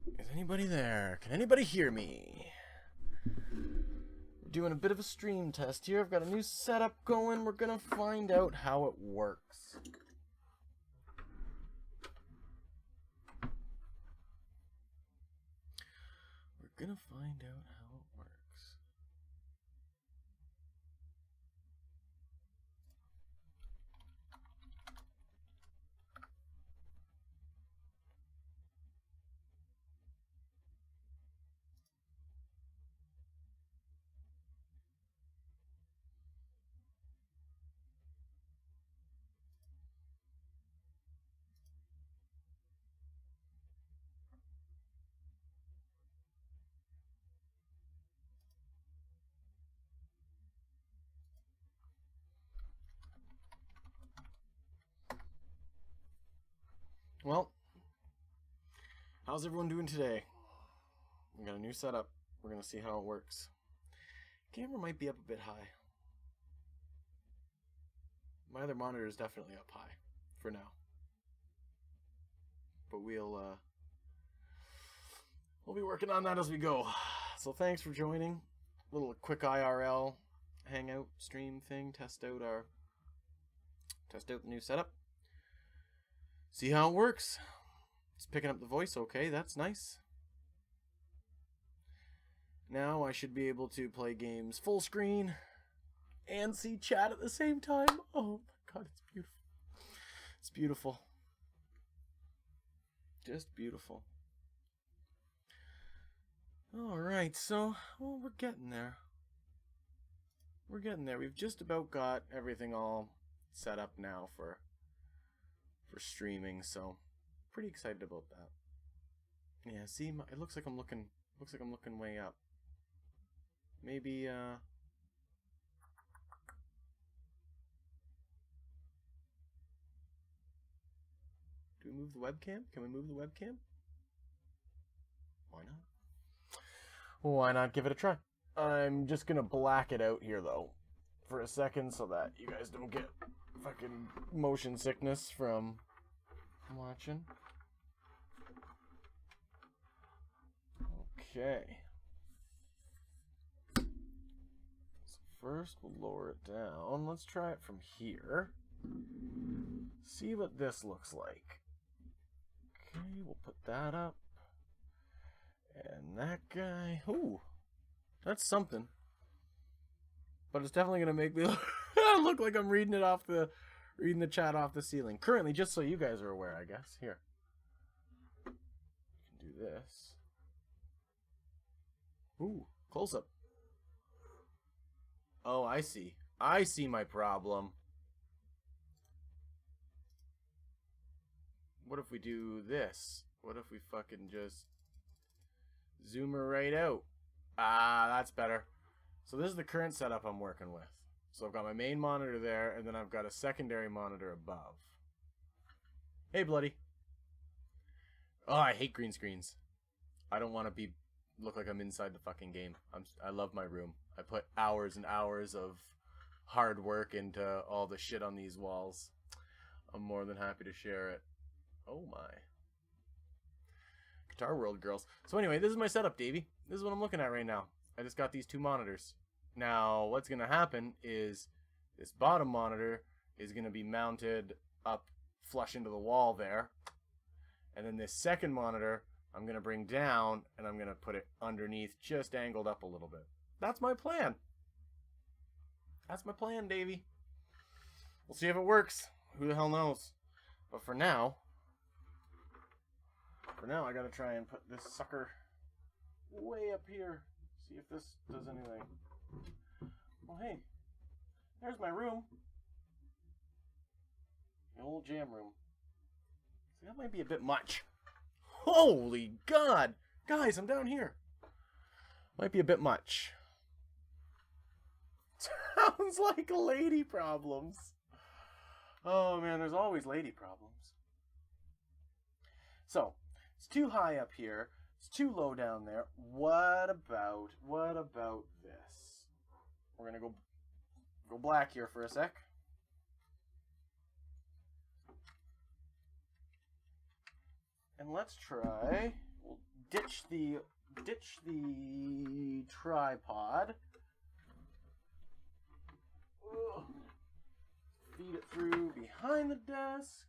Is anybody there? Can anybody hear me? We're doing a bit of a stream test here. I've got a new setup going. We're gonna find out how it works. We're gonna find out how it works. Well, how's everyone doing today? We got a new setup. We're gonna see how it works. Camera might be up a bit high. My other monitor is definitely up high for now. But we'll be working on that as we go. So thanks for joining. A little quick IRL hangout stream thing. Test out the new setup. See how it works. It's picking up the voice okay, that's nice. Now I should be able to play games full screen and see chat at the same time. Oh my god, it's beautiful. It's beautiful. Just beautiful. Alright, so, well, we're getting there. We're getting there. We've just about got everything all set up now for streaming, so pretty excited about that. Yeah, see, it looks like I'm looking way up. Maybe do we move the webcam? Can we move the webcam? Why not? Why not give it a try? I'm just gonna black it out here though for a second so that you guys don't get fucking motion sickness from watching. Okay. So first we'll lower it down. Let's try it from here. See what this looks like. Okay, we'll put that up. And that guy. Ooh. That's something. But it's definitely gonna make me look like I'm reading the chat off the ceiling. Currently, just so you guys are aware, I guess. Here. We can do this. Ooh, close up. Oh, I see. I see my problem. What if we do this? What if we fucking just zoom her right out? Ah, that's better. So this is the current setup I'm working with. So I've got my main monitor there, and then I've got a secondary monitor above. Hey, Bloody. Oh, I hate green screens. I don't want to look like I'm inside the fucking game. I love my room. I put hours and hours of hard work into all the shit on these walls. I'm more than happy to share it. Oh my. Guitar World girls. So anyway, this is my setup, Davey. This is what I'm looking at right now. I just got these two monitors. Now, what's going to happen is this bottom monitor is going to be mounted up flush into the wall there. And then this second monitor, I'm going to bring down and I'm going to put it underneath, just angled up a little bit. That's my plan. That's my plan, Davey. We'll see if it works. Who the hell knows? But for now, I got to try and put this sucker way up here. See if this does anything. Well, hey, there's my room. The old jam room. See, that might be a bit much. Holy God! Guys, I'm down here. Might be a bit much. Sounds like lady problems. Oh man, there's always lady problems. So, it's too high up here. It's too low down there. What about this? We're gonna go black here for a sec. And let's try, we'll ditch the tripod. Ugh. Feed it through behind the desk.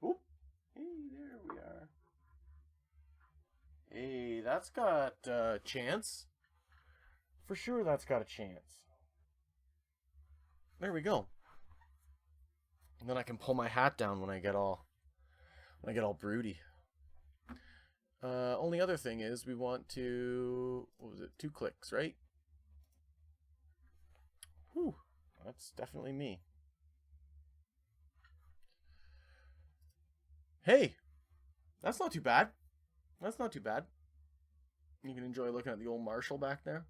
Oop. Hey, there we are. Hey, that's got a chance. For sure that's got a chance. There we go. And then I can pull my hat down when I get all broody. Only other thing is we want to, what was it, 2 clicks, right? Whew, that's definitely me. Hey, that's not too bad. That's not too bad. You can enjoy looking at the old Marshall back there.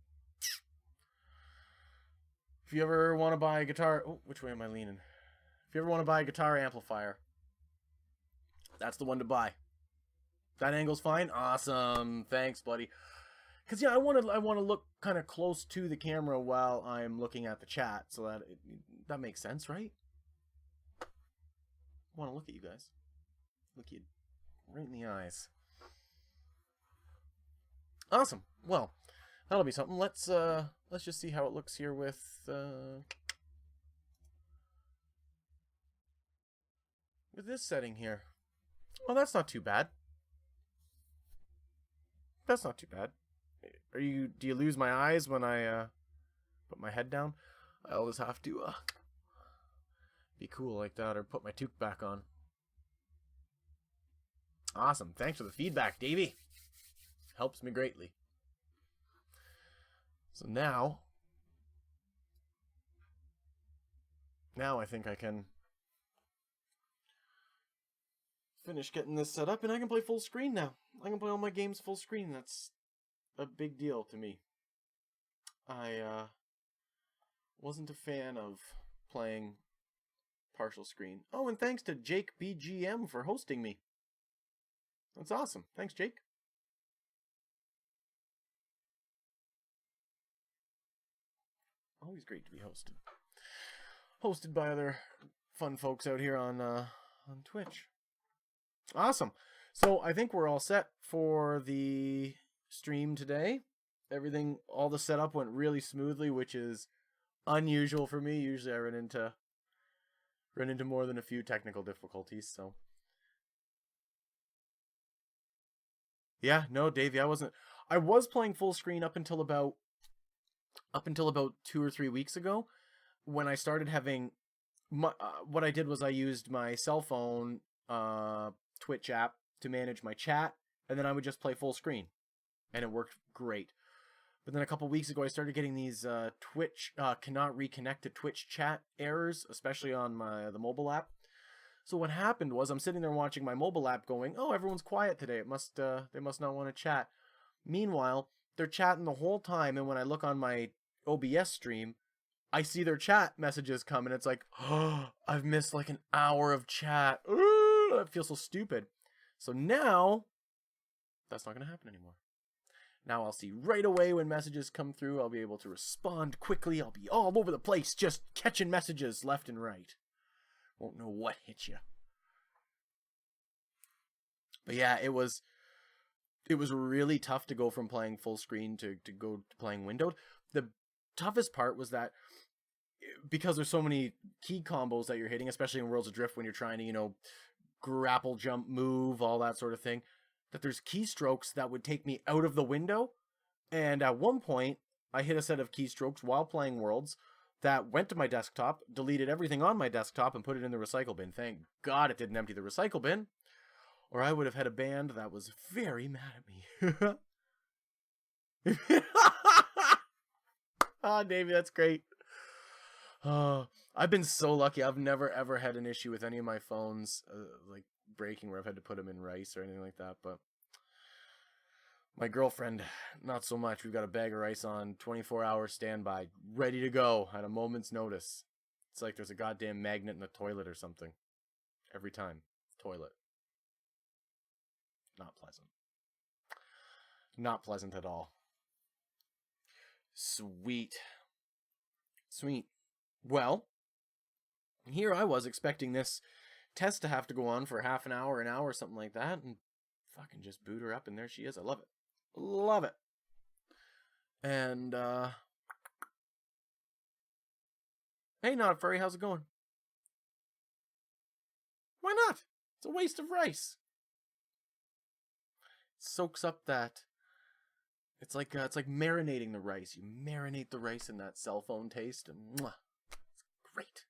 If you ever want to buy a guitar, oh, which way am I leaning? If you ever want to buy a guitar amplifier, that's the one to buy. That angle's fine. Awesome. Thanks, buddy. Because yeah, I want to look kind of close to the camera while I'm looking at the chat, so that makes sense, right? I want to look at you guys. Look you right in the eyes. Awesome. Well, that'll be something. Let's just see how it looks here with this setting here. Oh, that's not too bad. That's not too bad. Do you lose my eyes when I put my head down? I always have to be cool like that or put my toque back on. Awesome. Thanks for the feedback, Davey. Helps me greatly. So now I think I can finish getting this set up and I can play full screen now. I can play all my games full screen. That's a big deal to me. I wasn't a fan of playing partial screen. Oh, and thanks to Jake BGM for hosting me. That's awesome. Thanks, Jake. Always great to be hosted. Hosted by other fun folks out here on Twitch. Awesome. So I think we're all set for the stream today. Everything, all the setup went really smoothly, which is unusual for me. Usually I run into more than a few technical difficulties, so. Yeah, no, Davey, I was playing full screen up until about 2 or 3 weeks ago, when I started having what I did was I used my cell phone Twitch app to manage my chat, and then I would just play full screen, and it worked great. But then a couple weeks ago, I started getting these Twitch cannot reconnect to Twitch chat errors, especially on the mobile app. So what happened was I'm sitting there watching my mobile app going, oh, everyone's quiet today. They must not want to chat. Meanwhile, they're chatting the whole time, and when I look on my OBS stream, I see their chat messages come, and it's like, oh, I've missed like an hour of chat. Ooh, I feel so stupid. So now, that's not going to happen anymore. Now I'll see right away when messages come through. I'll be able to respond quickly. I'll be all over the place, just catching messages left and right. Won't know what hit you. But yeah, it was really tough to go from playing full screen to go to playing windowed. The toughest part was that because there's so many key combos that you're hitting, especially in Worlds of Drift when you're trying to, grapple, jump, move, all that sort of thing, that there's keystrokes that would take me out of the window. And at one point, I hit a set of keystrokes while playing Worlds that went to my desktop, deleted everything on my desktop, and put it in the recycle bin. Thank God it didn't empty the recycle bin, or I would have had a band that was very mad at me. Ah, Davey, that's great. I've been so lucky. I've never ever had an issue with any of my phones like breaking where I've had to put them in rice or anything like that. But my girlfriend, not so much. We've got a bag of rice on 24-hour standby, ready to go at a moment's notice. It's like there's a goddamn magnet in the toilet or something. Every time. Toilet. Not pleasant. Not pleasant at all. Sweet. Sweet. Well, here I was expecting this test to have to go on for half an hour, something like that, and fucking just boot her up, and there she is. I love it. Love it. And, hey, Not Furry, how's it going? Why not? It's a waste of rice. It soaks up that. It's like marinating the rice. You marinate the rice in that cell phone taste, and mwah, it's great.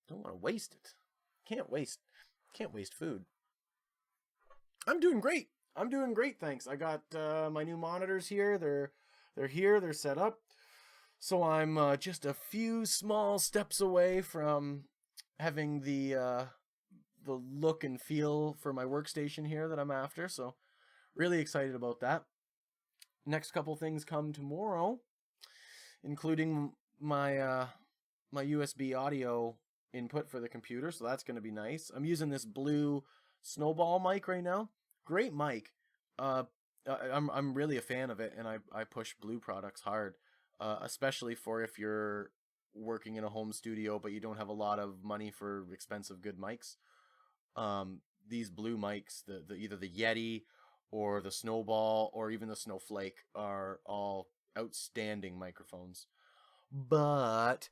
Don't want to waste it. Can't waste food. I'm doing great. Thanks. I got my new monitors here. They're here. They're set up. So I'm just a few small steps away from having the look and feel for my workstation here that I'm after. So really excited about that. Next couple things come tomorrow, including my my USB audio input for the computer. So that's going to be nice. I'm using this Blue Snowball mic right now. Great mic. I'm really a fan of it, and I push Blue products hard. Especially for if you're working in a home studio but you don't have a lot of money for expensive good mics. These Blue mics, the either the Yeti or the Snowball or even the Snowflake, are all outstanding microphones. But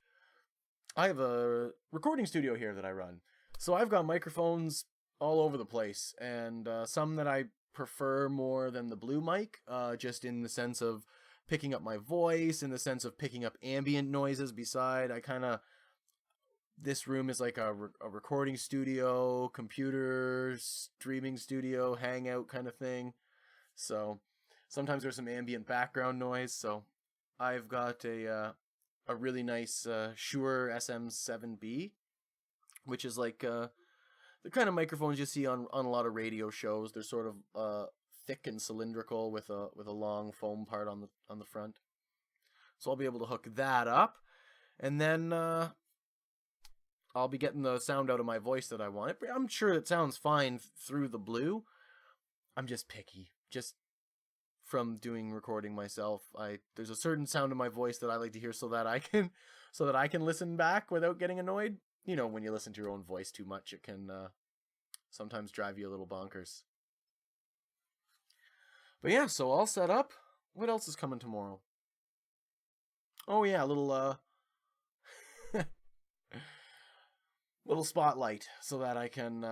I have a recording studio here that I run, so I've got microphones all over the place, and some that I prefer more than the Blue mic, just in the sense of picking up my voice, in the sense of picking up ambient noises beside. This room is like a recording studio, computer, streaming studio, hangout kind of thing. So sometimes there's some ambient background noise. So I've got a really nice Shure SM7B, which is like the kind of microphones you see on a lot of radio shows. They're sort of thick and cylindrical with a long foam part on the front. So I'll be able to hook that up, and then I'll be getting the sound out of my voice that I want. I'm sure it sounds fine through the Blue. I'm just picky. Just from doing recording myself, there's a certain sound in my voice that I like to hear so that I can listen back without getting annoyed. You know, when you listen to your own voice too much, it can sometimes drive you a little bonkers. But yeah, so all set up. What else is coming tomorrow? Oh yeah, a little little spotlight so that I can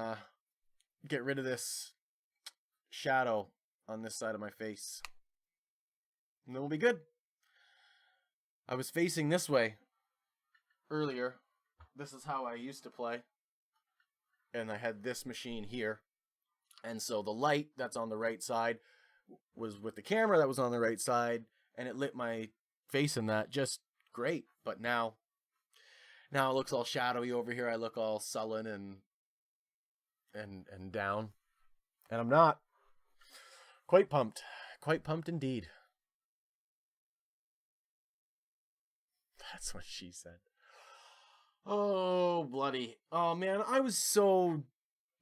get rid of this shadow on this side of my face. And then we'll be good. I was facing this way earlier. This is how I used to play. And I had this machine here. And so the light that's on the right side was with the camera that was on the right side, and it lit my face in that just great. But now it looks all shadowy over here. I look all sullen and down. And I'm not. Quite pumped indeed. That's what she said. Oh, bloody. Oh, man, I was so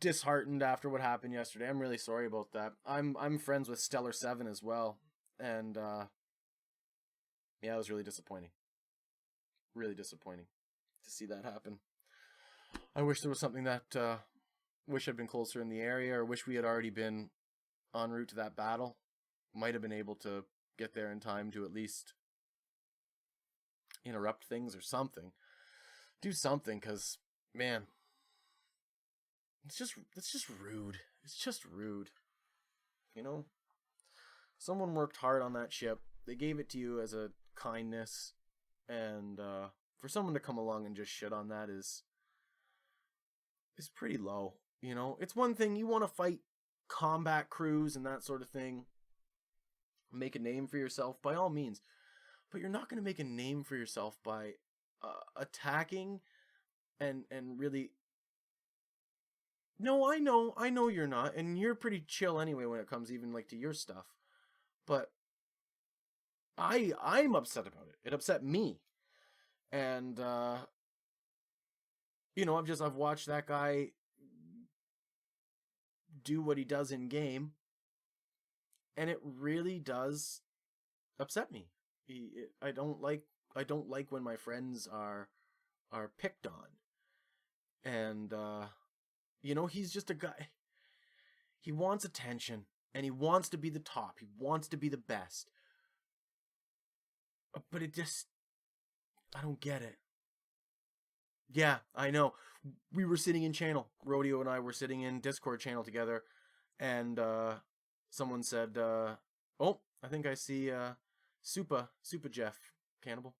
disheartened after what happened yesterday. I'm really sorry about that. I'm friends with Stellar 7 as well. And, yeah, it was really disappointing. Really disappointing to see that happen. I wish there was something that, wish I'd been closer in the area, or wish we had already been en route to that battle. Might have been able to get there in time to at least interrupt things or something. Do something, because, man, it's just rude. It's just rude. You know? Someone worked hard on that ship. They gave it to you as a kindness, and for someone to come along and just shit on that is pretty low. You know? It's one thing, you want to fight combat crews and that sort of thing. Make a name for yourself, by all means. But you're not going to make a name for yourself by attacking and really... No, I know you're not, and you're pretty chill anyway when it comes even like to your stuff. But I'm upset about it. It upset me. And you know, I've watched that guy do what he does in game, and it really does upset me. I don't like when my friends are picked on. And you know, he's just a guy. He wants attention, and he wants to be the top. He wants to be the best. But it just... I don't get it. Yeah, I know. We were sitting in channel. Rodeo and I were sitting in Discord channel together, and someone said, oh, I think I see Supa Jeff Cannibal.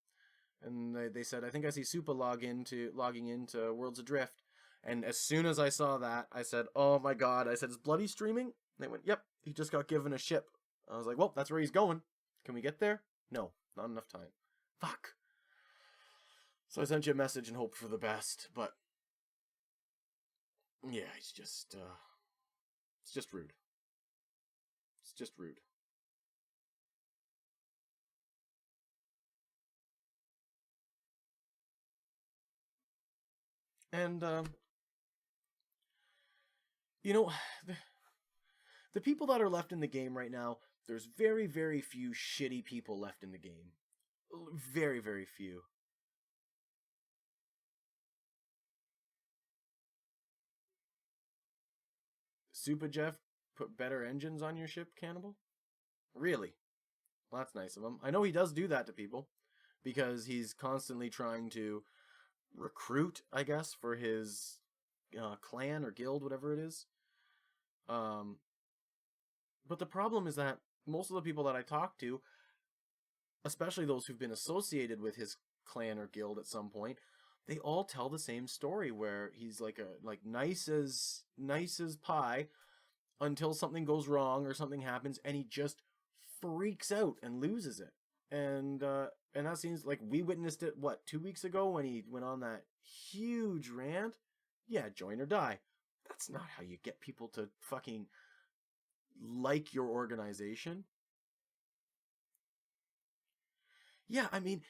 And they said, I think I see Supa logging into Worlds Adrift. And as soon as I saw that, I said, oh my god. I said, is Bloody streaming? And they went, yep, he just got given a ship. I was like, well, that's where he's going. Can we get there? No, not enough time. Fuck. So I sent you a message and hoped for the best, but yeah, it's just rude. It's just rude. And, you know, the people that are left in the game right now, there's very, very few shitty people left in the game. Very, very few. Supa Jeff put better engines on your ship, Cannibal? Really? Well, that's nice of him. I know he does do that to people, because he's constantly trying to recruit, I guess, for his clan or guild, whatever it is. But the problem is that most of the people that I talk to, especially those who've been associated with his clan or guild at some point, they all tell the same story where he's like nice as pie until something goes wrong or something happens, and he just freaks out and loses it. And that seems like we witnessed it, 2 weeks ago when he went on that huge rant? Yeah, join or die. That's not how you get people to fucking like your organization. Yeah, I mean,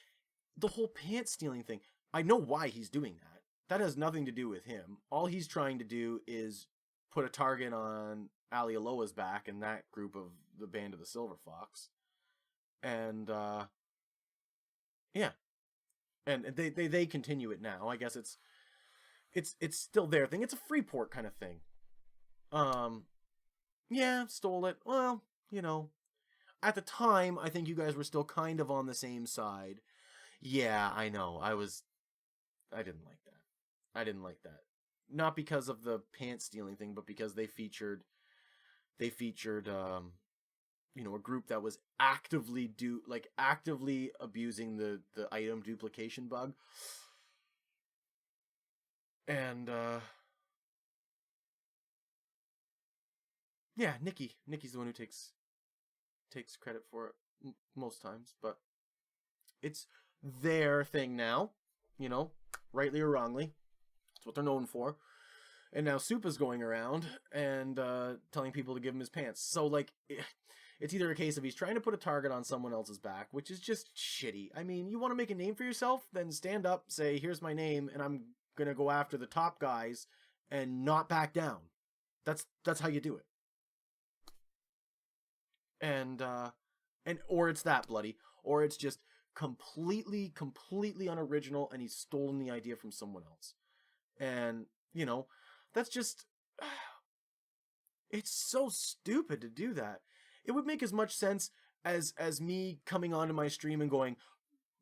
the whole pants stealing thing, I know why he's doing that. That has nothing to do with him. All he's trying to do is put a target on Ali Aloha's back and that group of the Band of the Silver Fox. And, yeah. And they continue it now. I guess it's still their thing. It's a Freeport kind of thing. Yeah, stole it. Well, you know, at the time, I think you guys were still kind of on the same side. Yeah, I know. I didn't like that. I didn't like that. Not because of the pants stealing thing, but because they featured you know, a group that was actively abusing the item duplication bug. And yeah, Nikki's the one who takes credit for it most times, but it's their thing now, you know, rightly or wrongly. It's what they're known for. And now Supa's going around and telling people to give him his pants. So, like, it's either a case of he's trying to put a target on someone else's back, which is just shitty. I mean, you want to make a name for yourself? Then stand up, say, here's my name, and I'm going to go after the top guys and not back down. That's how you do it. And or it's that bloody, or it's just completely unoriginal, and he's stolen the idea from someone else. And, you know, that's just, it's so stupid to do that. It would make as much sense as me coming onto my stream and going,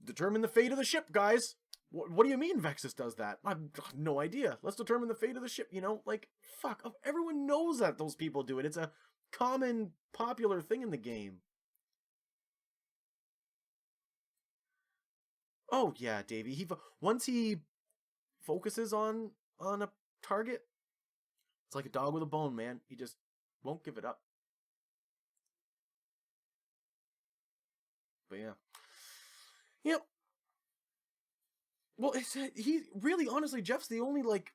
determine the fate of the ship, guys. What do you mean Vexus does that? I've no idea. Let's determine the fate of the ship, you know? Like, fuck, everyone knows that those people do it. It's a common, popular thing in the game. Oh, yeah, Davey. Once he focuses on a target, it's like a dog with a bone, man. He just won't give it up. But yeah. Yep. Well, he really, honestly, Jeff's the only, like,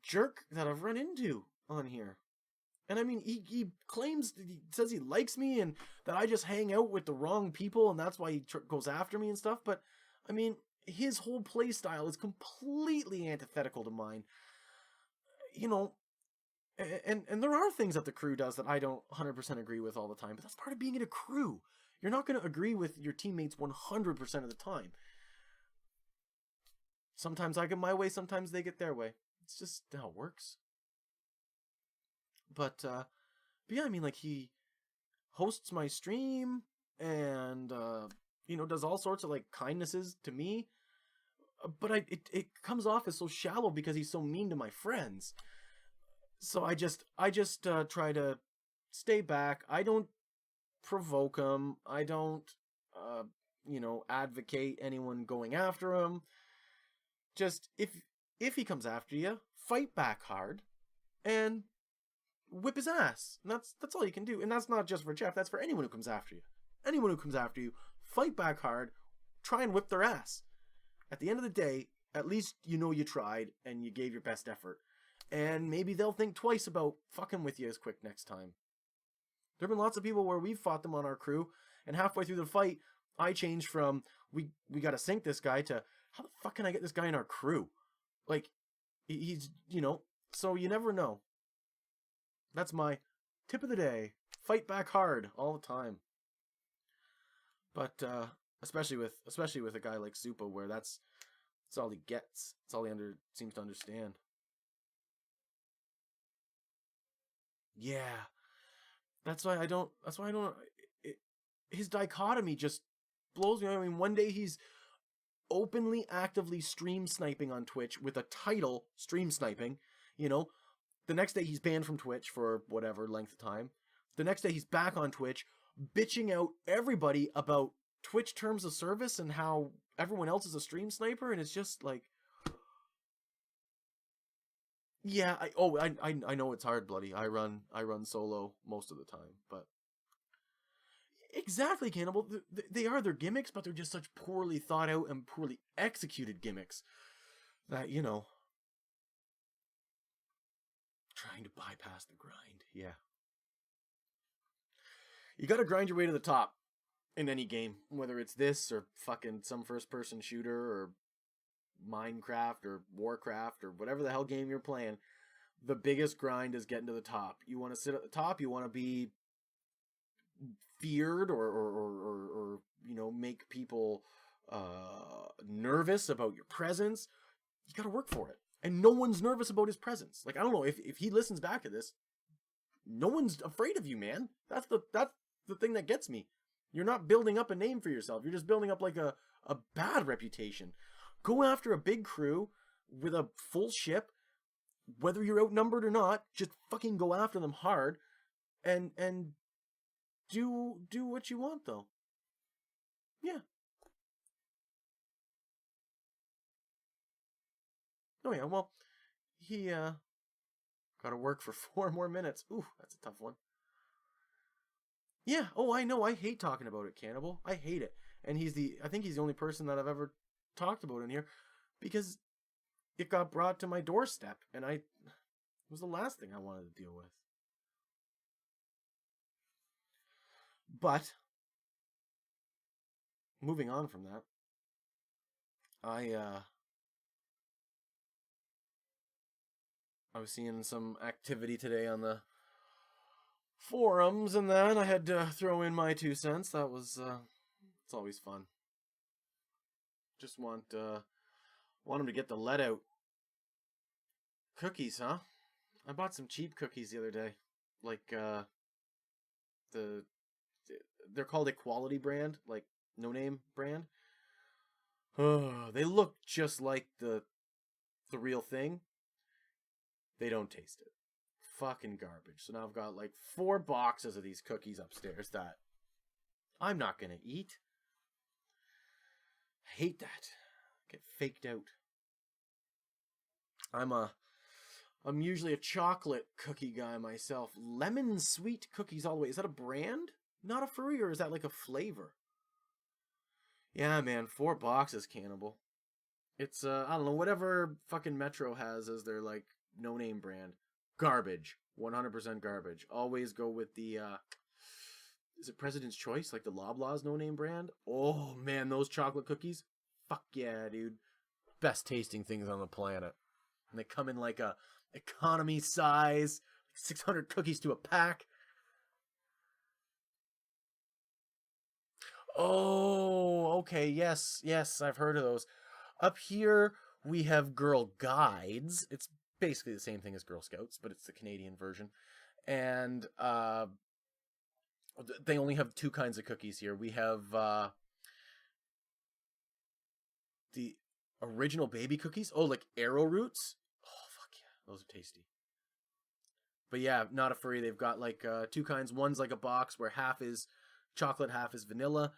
jerk that I've run into on here. And I mean, he claims, he says he likes me and that I just hang out with the wrong people and that's why he goes after me and stuff. But, I mean, his whole play style is completely antithetical to mine. You know, and there are things that the crew does that I don't 100% agree with all the time, but that's part of being in a crew. You're not going to agree with your teammates 100% of the time. Sometimes I get my way, sometimes they get their way. It's just how it works. But yeah, I mean, like, he hosts my stream and does all sorts of like kindnesses to me. But it comes off as so shallow because he's so mean to my friends. So I just try to stay back. I don't provoke him. I don't uh advocate anyone going after him. Just if he comes after you, fight back hard and whip his ass. And that's all you can do. And that's not just for Jeff, that's for anyone who comes after you. Anyone who comes after you, fight back hard, try and whip their ass. At the end of the day, at least you know you tried and you gave your best effort. And maybe they'll think twice about fucking with you as quick next time. There have been lots of people where we've fought them on our crew, and halfway through the fight, I changed from we gotta sink this guy to how the fuck can I get this guy in our crew? Like, he's so you never know. That's my tip of the day. Fight back hard all the time. But especially with a guy like Supa, where that's all he gets. That's all he seems to understand. Yeah, that's why I don't. That's why I don't. His dichotomy just blows me. I mean, one day he's openly, actively stream sniping on Twitch with a title stream sniping. You know, the next day he's banned from Twitch for whatever length of time. The next day he's back on Twitch, bitching out everybody about Twitch terms of service and how everyone else is a stream sniper, and it's just like, yeah, I know it's hard, bloody. I run solo most of the time, but exactly, Cannibal. They are their gimmicks, but they're just such poorly thought out and poorly executed gimmicks that trying to bypass the grind. Yeah, you got to grind your way to the top in any game, whether it's this or fucking some first-person shooter or Minecraft or Warcraft or whatever the hell game you're playing. The biggest grind is getting to the top. You want to sit at the top. You want to be feared or make people nervous about your presence. You got to work for it. And no one's nervous about his presence. Like, I don't know if he listens back to this. No one's afraid of you, man. That's the thing that gets me. You're not building up a name for yourself. You're just building up like a bad reputation. Go after a big crew with a full ship, whether you're outnumbered or not. Just fucking go after them hard, and do what you want, though. Yeah. Oh yeah. Well, he got to work for 4 more minutes. Ooh, that's a tough one. Yeah. Oh, I know. I hate talking about it, Cannibal. I hate it. And I think he's the only person that I've ever talked about in here, because it got brought to my doorstep, and it was the last thing I wanted to deal with. But moving on from that, I was seeing some activity today on the forums, and then I had to throw in my 2 cents. That was it's always fun. Just want him to get the let out. Cookies, huh? I bought some cheap cookies the other day, like they're called Equality brand, like no name brand. Oh, they look just like the real thing. They don't taste it. Fucking garbage. So now I've got like 4 boxes of these cookies upstairs that I'm not gonna eat. I hate that. Get faked out. I'm usually a chocolate cookie guy myself. Lemon sweet cookies all the way. Is that a brand? Not a furry, or is that like a flavor? Yeah, man, 4 boxes, Cannibal. It's I don't know, whatever fucking Metro has as their like no name brand. Garbage. 100% garbage. Always go with the is it President's Choice, like the Loblaws no name brand? Oh man, those chocolate cookies. Fuck yeah, dude. Best tasting things on the planet. And they come in like a economy size, 600 cookies to a pack. Oh, okay. Yes, I've heard of those. Up here, we have Girl Guides. It's basically the same thing as Girl Scouts, but it's the Canadian version. And they only have two kinds of cookies here. We have the original baby cookies. Oh, like arrowroots. Oh, fuck yeah. Those are tasty. But yeah, not a furry. They've got like two kinds. One's like a box where half is chocolate, half is vanilla.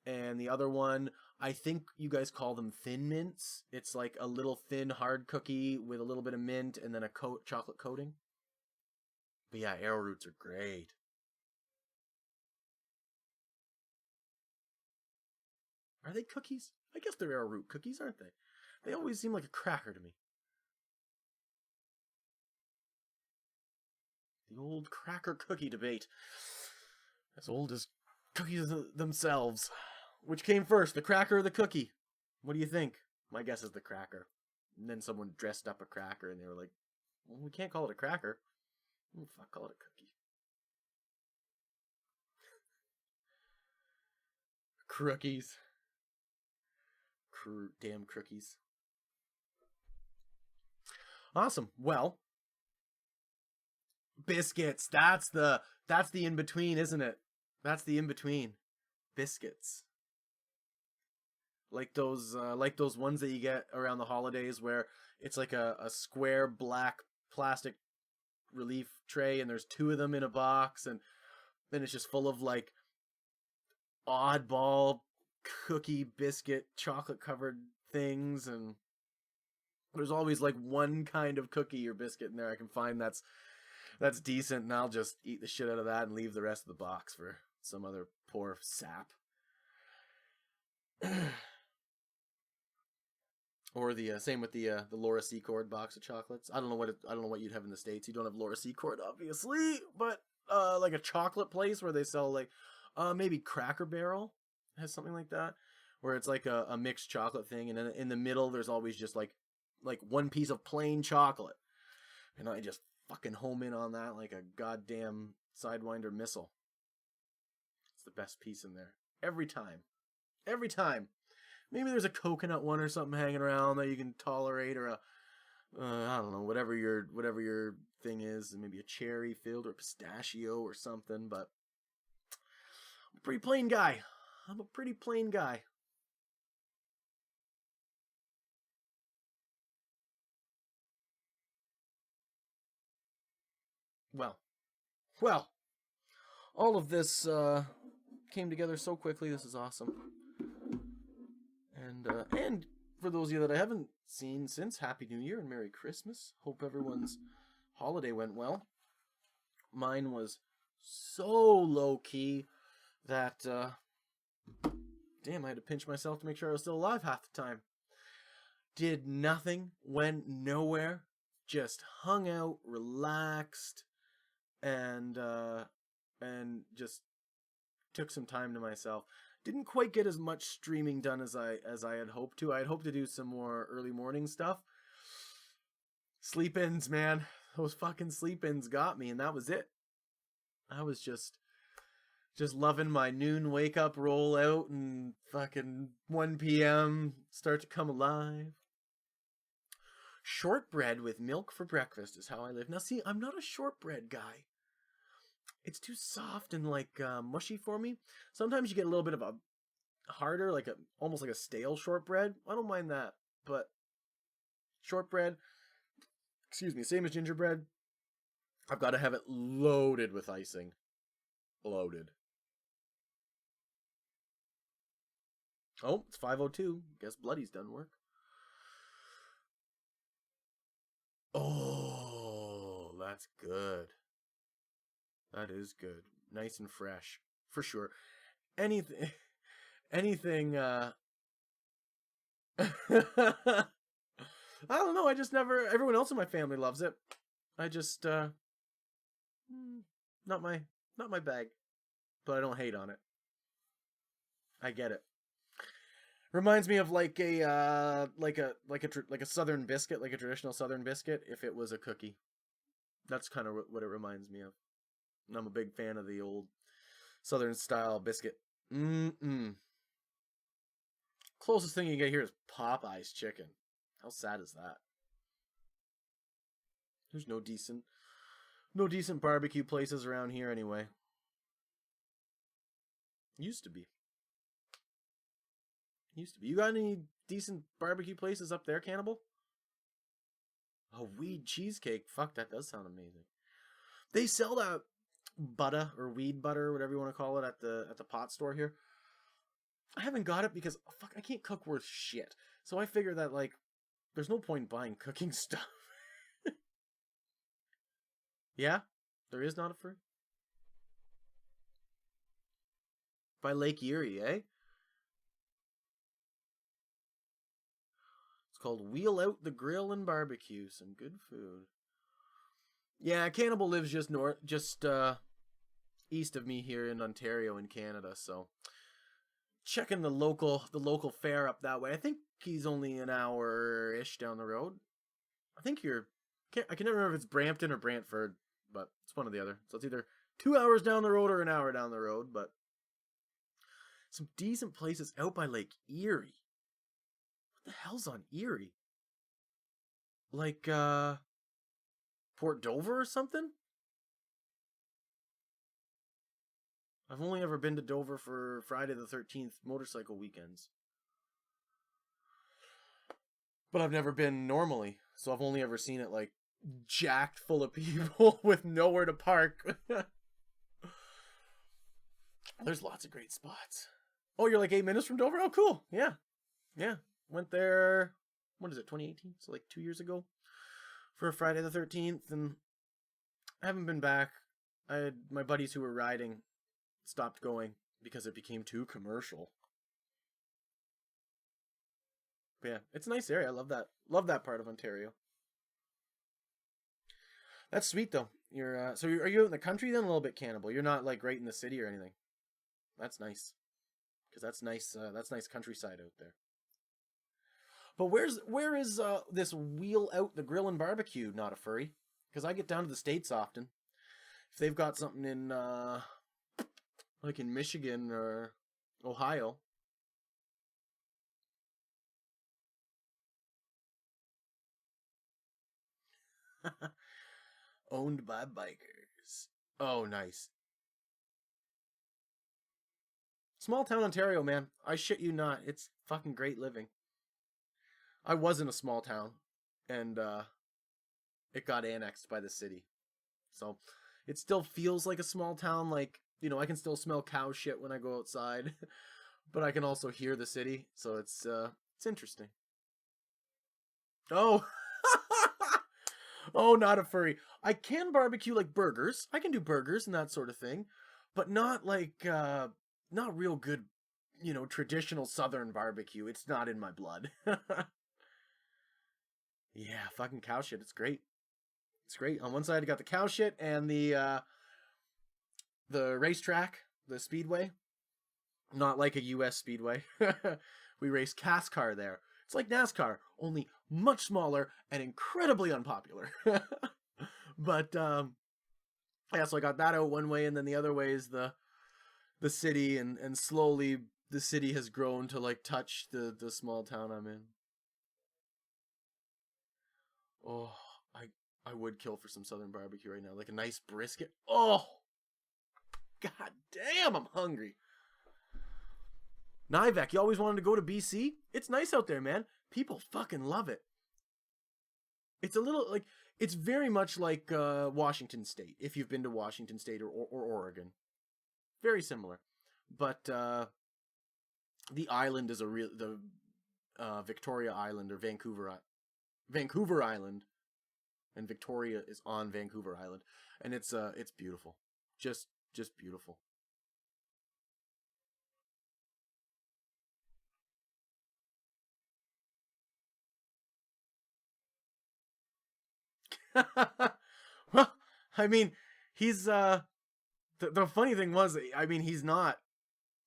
And the other one, I think you guys call them Thin Mints. It's like a little thin, hard cookie with a little bit of mint and then a chocolate coating. But yeah, arrowroots are great. Are they cookies? I guess they're arrowroot cookies, aren't they? They always seem like a cracker to me. The old cracker cookie debate. As old as cookies themselves. Which came first, the cracker or the cookie? What do you think? My guess is the cracker. And then someone dressed up a cracker and they were like, well, we can't call it a cracker. Oh, fuck, call it a cookie. Crookies. Damn crookies. Awesome. Well, biscuits. That's the in between, isn't it? That's the in between. Biscuits. Like those ones that you get around the holidays where it's like a square black plastic relief tray and there's two of them in a box and then it's just full of like oddball cookie biscuit chocolate covered things, and there's always like one kind of cookie or biscuit in there I can find that's decent, and I'll just eat the shit out of that and leave the rest of the box for some other poor sap. Or the same with the Laura Secord box of chocolates. I don't know what you'd have in the States. You don't have Laura Secord, obviously, but like a chocolate place where they sell like maybe Cracker Barrel has something like that, where it's like a mixed chocolate thing, and then in the middle there's always just like one piece of plain chocolate, and I just fucking home in on that like a goddamn Sidewinder missile. It's the best piece in there every time. Maybe there's a coconut one or something hanging around that you can tolerate, or a I don't know, whatever your thing is, maybe a cherry filled or pistachio or something. But I'm a pretty plain guy. Well, all of this came together so quickly. This is awesome. And for those of you that I haven't seen since, Happy New Year and Merry Christmas. Hope everyone's holiday went well. Mine was so low-key that, damn, I had to pinch myself to make sure I was still alive half the time. Did nothing, went nowhere, just hung out, relaxed, and just took some time to myself. Didn't quite get as much streaming done as I had hoped to. I had hoped to do some more early morning stuff. Sleep-ins, man. Those fucking sleep-ins got me, and that was it. I was just loving my noon wake-up roll out and fucking 1 p.m. start to come alive. Shortbread with milk for breakfast is how I live. Now, see, I'm not a shortbread guy. It's too soft and like mushy for me. Sometimes you get a little bit of a harder, like almost like a stale shortbread. I don't mind that, but shortbread, same as gingerbread, I've got to have it loaded with icing. Loaded. Oh, it's 5:02. Guess Bloody's done work. Oh, that's good. That is good. Nice and fresh. For sure. Anything I don't know, I just never, everyone else in my family loves it. I just not my bag. But I don't hate on it. I get it. Reminds me of like a southern biscuit, like a traditional southern biscuit if it was a cookie. That's kind of what it reminds me of. And I'm a big fan of the old southern style biscuit. Closest thing you get here is Popeye's chicken. How sad is that? There's no decent No decent barbecue places around here anyway. Used to be. Used to be. You got any decent barbecue places up there, Cannibal? A weed cheesecake. Fuck, that does sound amazing. They sell that butter or weed butter, whatever you want to call it, at the pot store here. I haven't got it because fuck, I can't cook worth shit. So I figure that like, there's no point in buying cooking stuff. Yeah, there is not a free. By Lake Erie, eh? It's called Wheel Out the Grill and Barbecue. Some good food. Yeah, Cannibal lives just east of me here in Ontario in Canada, so checking the local fare up that way. I think he's only an hour-ish down the road. I think I can never remember if it's Brampton or Brantford, but it's one or the other. So it's either 2 hours down the road or an hour down the road, but some decent places out by Lake Erie. What the hell's on Erie? Like, Port Dover or something? I've only ever been to Dover for Friday the 13th motorcycle weekends. But I've never been normally, so I've only ever seen it, like, jacked full of people with nowhere to park. There's lots of great spots. Oh, you're like 8 minutes from Dover? Oh, cool. Yeah. Yeah. Went there, what is it, 2018? So like 2 years ago for a Friday the 13th, and I haven't been back. My buddies who were riding stopped going because it became too commercial. But yeah, it's a nice area. I love that. Love that part of Ontario. That's sweet though. Are you out in the country then a little bit, Cannibal? You're not like right in the city or anything. That's nice. Because that's nice. That's nice countryside out there. But where is this Wheel Out the Grill and Barbecue Not a Furry? Because I get down to the States often. If they've got something in like in Michigan or Ohio. Owned by bikers. Oh, nice. Small town Ontario, man. I shit you not. It's fucking great living. I was in a small town, and it got annexed by the city. So it still feels like a small town. Like, I can still smell cow shit when I go outside, but I can also hear the city. So it's interesting. Oh, oh, not a furry. I can barbecue like burgers. I can do burgers and that sort of thing, but not like not real good, traditional Southern barbecue. It's not in my blood. Yeah, fucking cow shit. It's great. It's great. On one side, you got the cow shit and the racetrack, the speedway. Not like a U.S. speedway. We race CASCAR there. It's like NASCAR, only much smaller and incredibly unpopular. But yeah, so I got that out one way, and then the other way is the city, and slowly the city has grown to like touch the small town I'm in. Oh, I would kill for some southern barbecue right now, like a nice brisket. Oh, god damn, I'm hungry. Nivek, you always wanted to go to BC? It's nice out there, man. People fucking love it. It's a little like it's very much like Washington State. If you've been to Washington State or Oregon, very similar. But the island is the Victoria Island or Vancouver Island, and Victoria is on Vancouver Island, and it's beautiful, just beautiful. Well, I mean, he's the funny thing was, I mean, he's not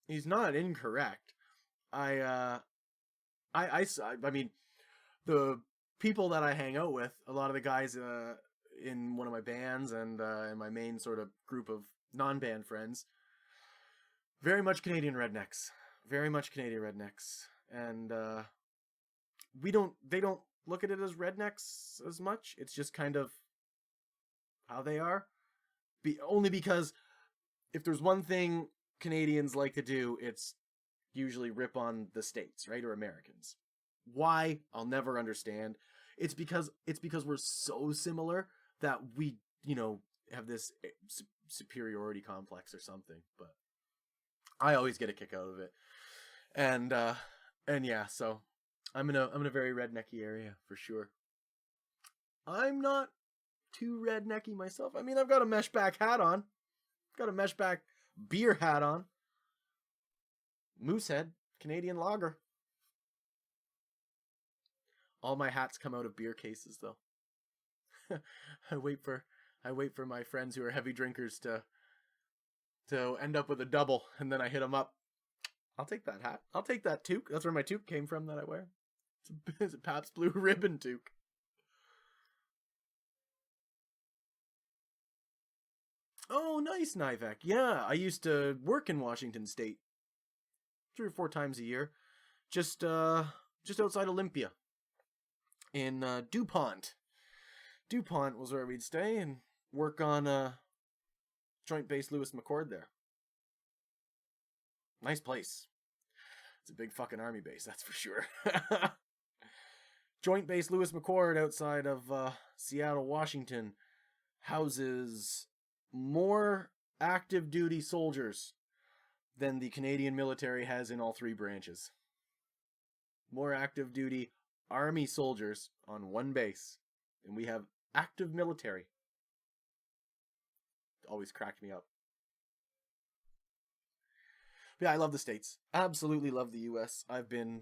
incorrect. I I mean, the people that I hang out with, a lot of the guys in one of my bands and in my main sort of group of non-band friends, very much Canadian rednecks, very much Canadian rednecks, and they don't look at it as rednecks as much. It's just kind of how they are. only because if there's one thing Canadians like to do, it's usually rip on the States, right? Or Americans. Why? I'll never understand. It's because we're so similar that we, have this superiority complex or something. But I always get a kick out of it. And yeah, so I'm in a very rednecky area for sure. I'm not too rednecky myself. I mean, I've got a mesh back hat on. Got a mesh back beer hat on. Moosehead, Canadian lager. All my hats come out of beer cases though. I wait for my friends who are heavy drinkers to end up with a double, and then I hit them up. I'll take that hat. I'll take that toque. That's where my toque came from that I wear. It's a Pabst Blue Ribbon toque. Oh, nice, Nivek. Yeah, I used to work in Washington State 3 or 4 times a year, just outside Olympia, in DuPont. DuPont was where we'd stay and work on Joint Base Lewis McChord there. Nice place. It's a big fucking army base, that's for sure. Joint Base Lewis McChord outside of Seattle, Washington, houses more active duty soldiers than the Canadian military has in all 3 branches. More active duty army soldiers on one base. And we have active military. It always cracked me up. But yeah, I love the States. Absolutely love the US. I've been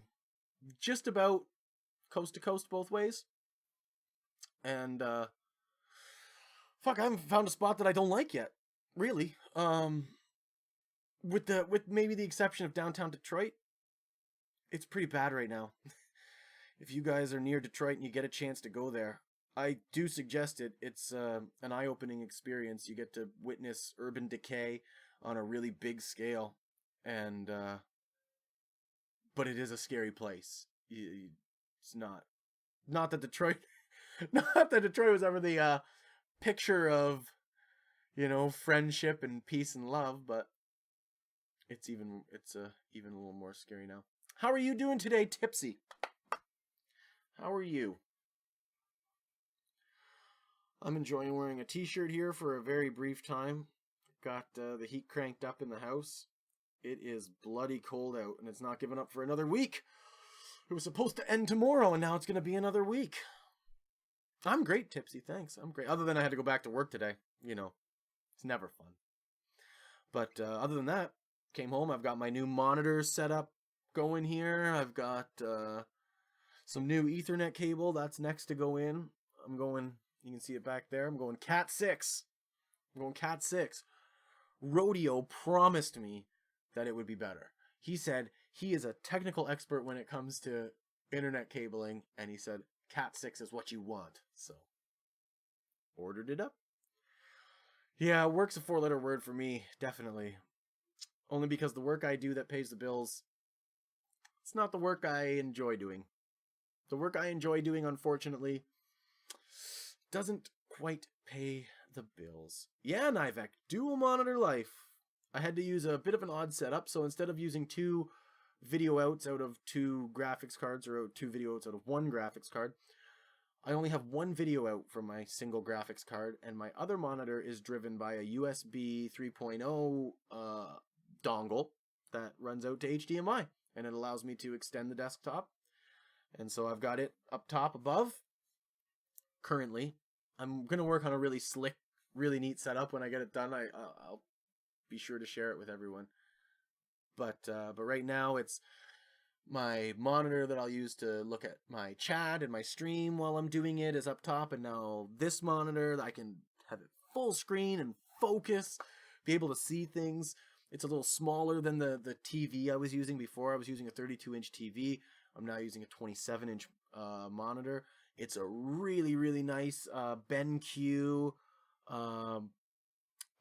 just about coast to coast both ways. And fuck, I haven't found a spot that I don't like yet. Really. With maybe the exception of downtown Detroit, it's pretty bad right now. If you guys are near Detroit and you get a chance to go there, I do suggest it. It's an eye-opening experience. You get to witness urban decay on a really big scale, and but it is a scary place. It's not that Detroit, not that Detroit was ever the picture of, friendship and peace and love, but it's even a little more scary now. How are you doing today, Tipsy? How are you? I'm enjoying wearing a t-shirt here for a very brief time. Got the heat cranked up in the house. It is bloody cold out, and it's not giving up for another week. It was supposed to end tomorrow, and now it's going to be another week. I'm great, Tipsy, thanks. I'm great. Other than I had to go back to work today. It's never fun. But other than that, came home. I've got my new monitor set up going here. I've got some new Ethernet cable that's next to go in. I'm going, you can see it back there. I'm going Cat 6. Rodeo promised me that it would be better. He said he is a technical expert when it comes to internet cabling, and he said Cat 6 is what you want. So, ordered it up. Yeah, work's a 4-letter word for me, definitely. Only because the work I do that pays the bills, it's not the work I enjoy doing. The work I enjoy doing, unfortunately, doesn't quite pay the bills. Yeah, Nivek, dual monitor life. I had to use a bit of an odd setup, so instead of using 2 video outs out of 2 graphics cards, or 2 video outs out of 1 graphics card, I only have 1 video out from my single graphics card, and my other monitor is driven by a USB 3.0 dongle that runs out to HDMI, and it allows me to extend the desktop. And so I've got it up top above. Currently, I'm going to work on a really slick, really neat setup. When I get it done, I'll be sure to share it with everyone. But right now, it's my monitor that I'll use to look at my chat and my stream while I'm doing it is up top. And now this monitor, I can have it full screen and focus, be able to see things. It's a little smaller than the TV I was using before. I was using a 32-inch TV. I'm now using a 27-inch monitor. It's a really, really nice BenQ. Can't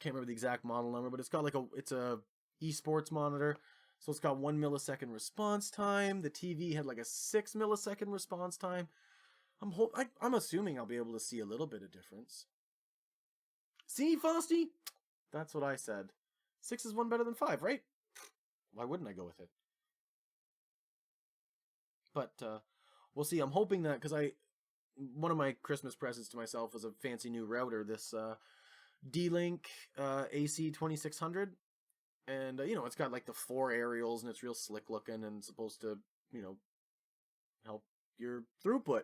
remember the exact model number, but it's got it's a esports monitor. So it's got 1 millisecond response time. The TV had like a 6 millisecond response time. I'm assuming I'll be able to see a little bit of difference. See, Frosty? That's what I said. 6 is 1 better than 5, right? Why wouldn't I go with it? But we'll see. I'm hoping that because one of my Christmas presents to myself was a fancy new router, this D-Link AC 2600, and you know, it's got like the 4 aerials and it's real slick looking and supposed to, you know, help your throughput.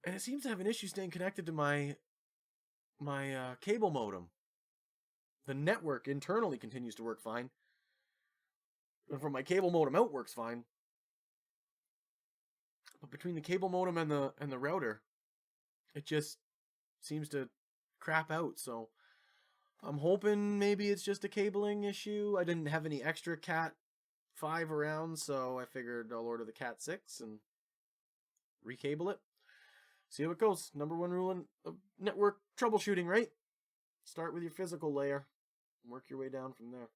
And it seems to have an issue staying connected to my cable modem. The network internally continues to work fine, and from my cable modem out works fine. But between the cable modem and the router, it just seems to crap out. So I'm hoping maybe it's just a cabling issue. I didn't have any extra Cat 5 around, so I figured I'll order the Cat 6 and recable it. See how it goes. Number 1 rule of network troubleshooting, right? Start with your physical layer and work your way down from there.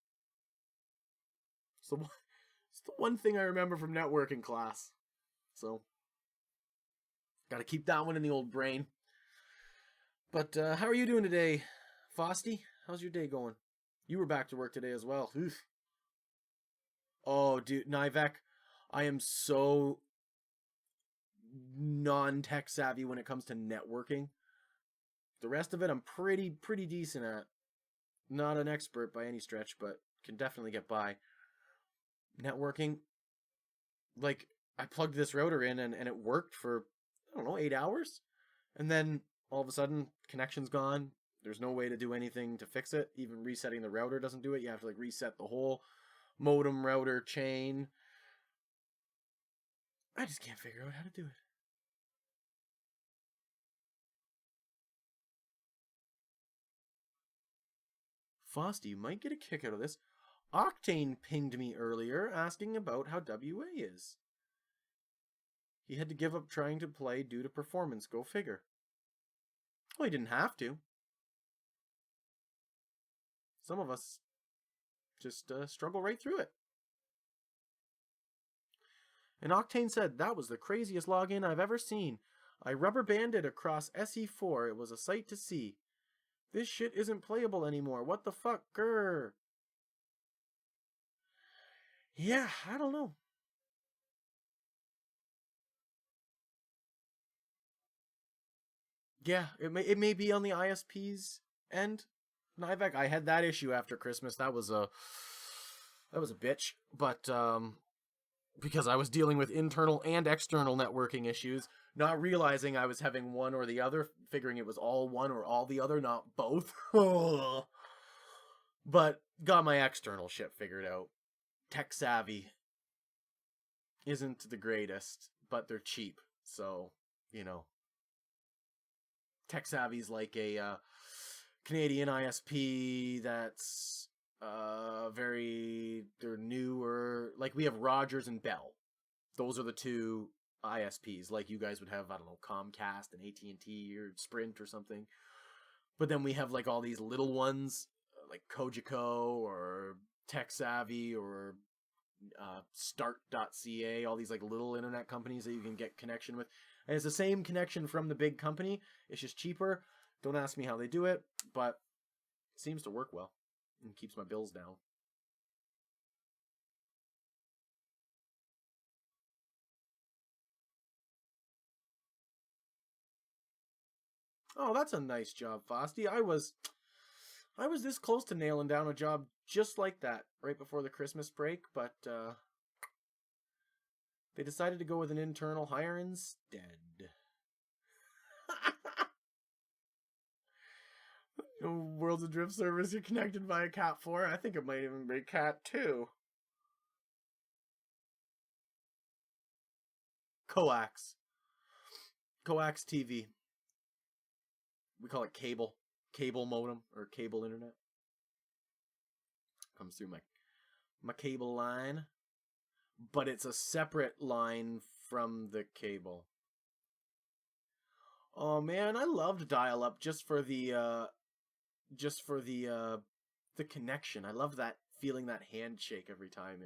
So it's the one thing I remember from networking class. So got to keep that one in the old brain. But how are you doing today, Frosty? How's your day going? You were back to work today as well. Oof. Oh, dude, Nivek, I am so non-tech savvy when it comes to networking. The rest of it I'm pretty decent at. Not an expert by any stretch, but can definitely get by. Networking, like, I plugged this router in and it worked for, I don't know, 8 hours. And then all of a sudden, connection's gone. There's no way to do anything to fix it. Even resetting the router doesn't do it. You have to like reset the whole modem router chain. I just can't figure out how to do it. Frosty, you might get a kick out of this. Octane pinged me earlier asking about how WA is. He had to give up trying to play due to performance. Go figure. Well, he didn't have to. Some of us just struggle right through it. And Octane said, that was the craziest login I've ever seen. I rubber banded across SE4. It was a sight to see. This shit isn't playable anymore. What the fuck? Grr. Yeah, I don't know. Yeah, it may be on the ISP's end. Nivek, I had that issue after Christmas. That was a bitch. But because I was dealing with internal and external networking issues, not realizing I was having one or the other, figuring it was all one or all the other, not both. But got my external shit figured out. Tech savvy isn't the greatest, but they're cheap. So, you know. Tech Savvy's like a Canadian ISP that's they're newer. Like we have Rogers and Bell. Those are the two ISPs. Like you guys would have, I don't know, Comcast and AT&T or Sprint or something. But then we have like all these little ones like Cogeco or Tech Savvy or Start.ca, all these like little internet companies that you can get connection with. And it's the same connection from the big company. It's just cheaper. Don't ask me how they do it, but it seems to work well and keeps my bills down. Oh, that's a nice job, Frosty. I was this close to nailing down a job just like that right before the Christmas break, but they decided to go with an internal hire instead. Worlds of Drift service, you're connected via Cat 4. I think it might even be Cat 2. Coax. Coax TV. We call it cable. Cable modem or cable internet. Comes through my cable line. But it's a separate line from the cable. Oh man, I loved dial-up just for the connection. I love that feeling, that handshake every time.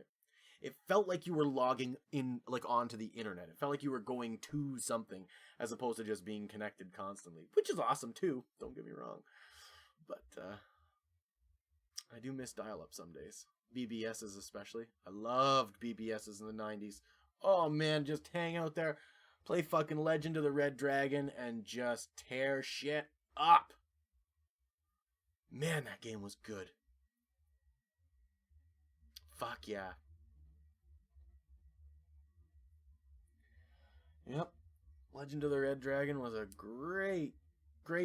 it felt like you were logging in, like, onto the internet. It felt like you were going to something as opposed to just being connected constantly, which is awesome too. Don't get me wrong, but I do miss dial-up some days. BBSs especially. I loved BBSs in the 90s. Oh man, just hang out there, play fucking Legend of the Red Dragon, and just tear shit up. Man, that game was good. Fuck yeah. Yep. Legend of the Red Dragon was a great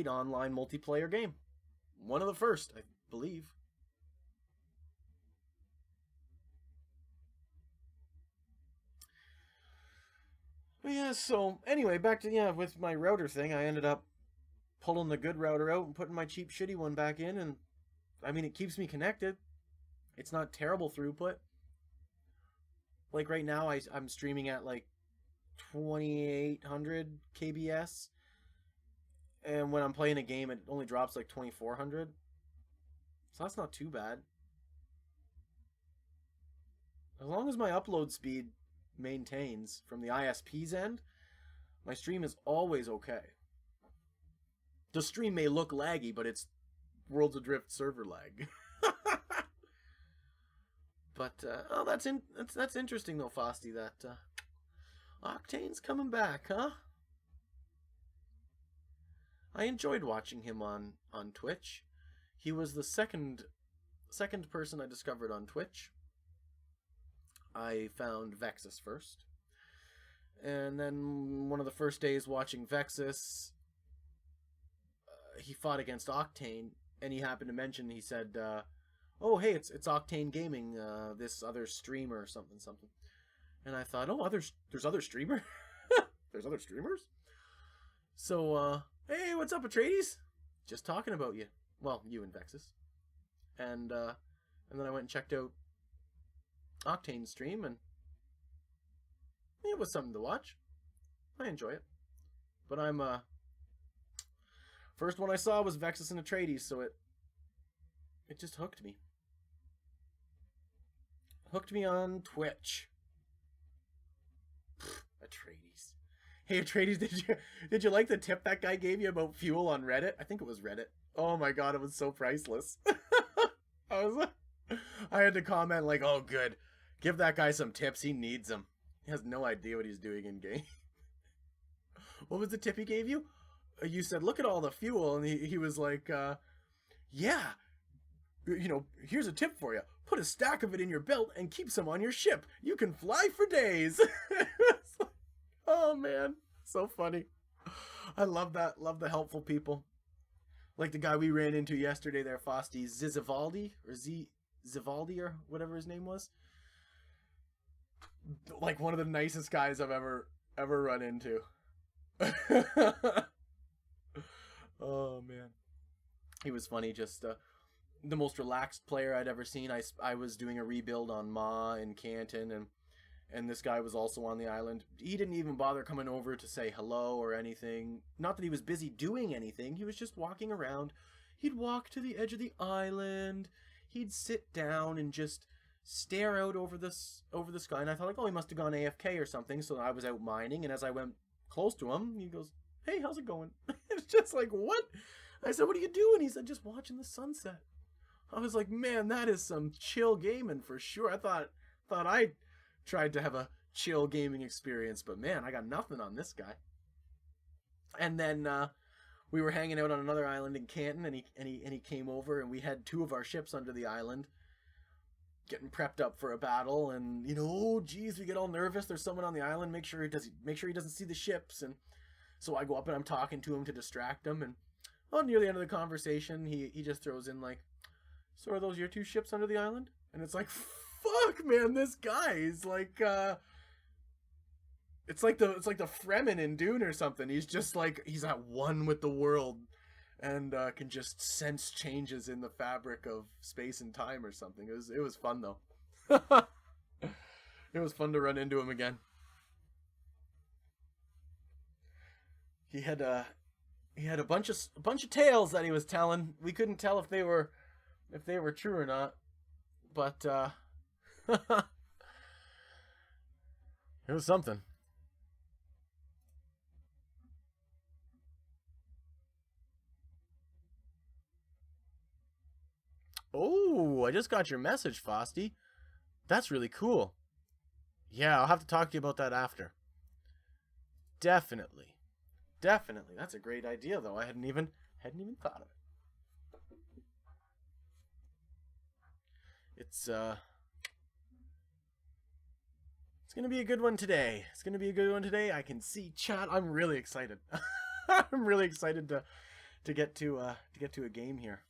online multiplayer game. One of the first, I believe. But yeah, so anyway, back to, with my router thing, I ended up pulling the good router out and putting my cheap shitty one back in, and I mean, it keeps me connected. It's not terrible throughput. Like right now, I'm streaming at like 2800 kbs, and when I'm playing a game, it only drops like 2400. So that's not too bad. As long as my upload speed maintains from the ISP's end, my stream is always okay. The stream may look laggy, but it's Worlds Adrift server lag. But that's interesting though, Fosty. That Octane's coming back, huh? I enjoyed watching him on Twitch. He was the second person I discovered on Twitch. I found Vexus first, and then one of the first days watching Vexus, he fought against Octane, and he happened to mention, he said, "Oh, hey, it's Octane Gaming, this other streamer, something." And I thought, oh, there's other streamer? There's other streamers? So, hey, what's up, Atreides? Just talking about you. Well, you and Vexus. And then I went and checked out Octane's stream, and it was something to watch. I enjoy it. But I'm, first one I saw was Vexus and Atreides, so it just hooked me. Hooked me on Twitch. Atreides. Hey Atreides, did you like the tip that guy gave you about fuel on Reddit? I think it was Reddit. Oh my god, it was so priceless. I had to comment like, oh good, give that guy some tips, he needs them. He has no idea what he's doing in game. What was the tip he gave you? You said, look at all the fuel, and he was like, yeah, here's a tip for you. Put a stack of it in your belt and keep some on your ship. You can fly for days. Oh man, so funny. I love that. Love the helpful people. Like the guy we ran into yesterday there, Fosty, Zivaldi, or Zivaldi, or whatever his name was. Like one of the nicest guys I've ever run into. Oh man, he was funny. Just the most relaxed player I'd ever seen. I was doing a rebuild on Ma in Canton, and this guy was also on the island. He didn't even bother coming over to say hello or anything. Not that he was busy doing anything. He was just walking around. He'd walk to the edge of the island. He'd sit down and just stare out over the sky. And I thought, like, oh, he must have gone AFK or something. So I was out mining, and as I went close to him, he goes, hey, how's it going? It's just like, what? I said, what are you doing? He said, just watching the sunset. I was like, man, that is some chill gaming for sure. I thought I tried to have a chill gaming experience, but man, I got nothing on this guy. And then we were hanging out on another island in Canton, and he came over, and we had two of our ships under the island, getting prepped up for a battle. And oh geez, we get all nervous. There's someone on the island. Make sure he doesn't see the ships. And so I go up and I'm talking to him to distract him. And near the end of the conversation, he just throws in like, so are those your two ships under the island? And it's like, fuck, man, this guy is like, it's like the Fremen in Dune or something. He's just like, he's at one with the world, and can just sense changes in the fabric of space and time or something. It was fun though. It was fun to run into him again. He had a bunch of tales that he was telling. We couldn't tell if they were true or not, but It was something. Oh, I just got your message, Fosty. That's really cool. Yeah, I'll have to talk to you about that after. Definitely. Definitely. That's a great idea, though. I hadn't even thought of it. It's gonna be a good one today. It's gonna be a good one today. I can see chat. I'm really excited. I'm really excited to get to a game here.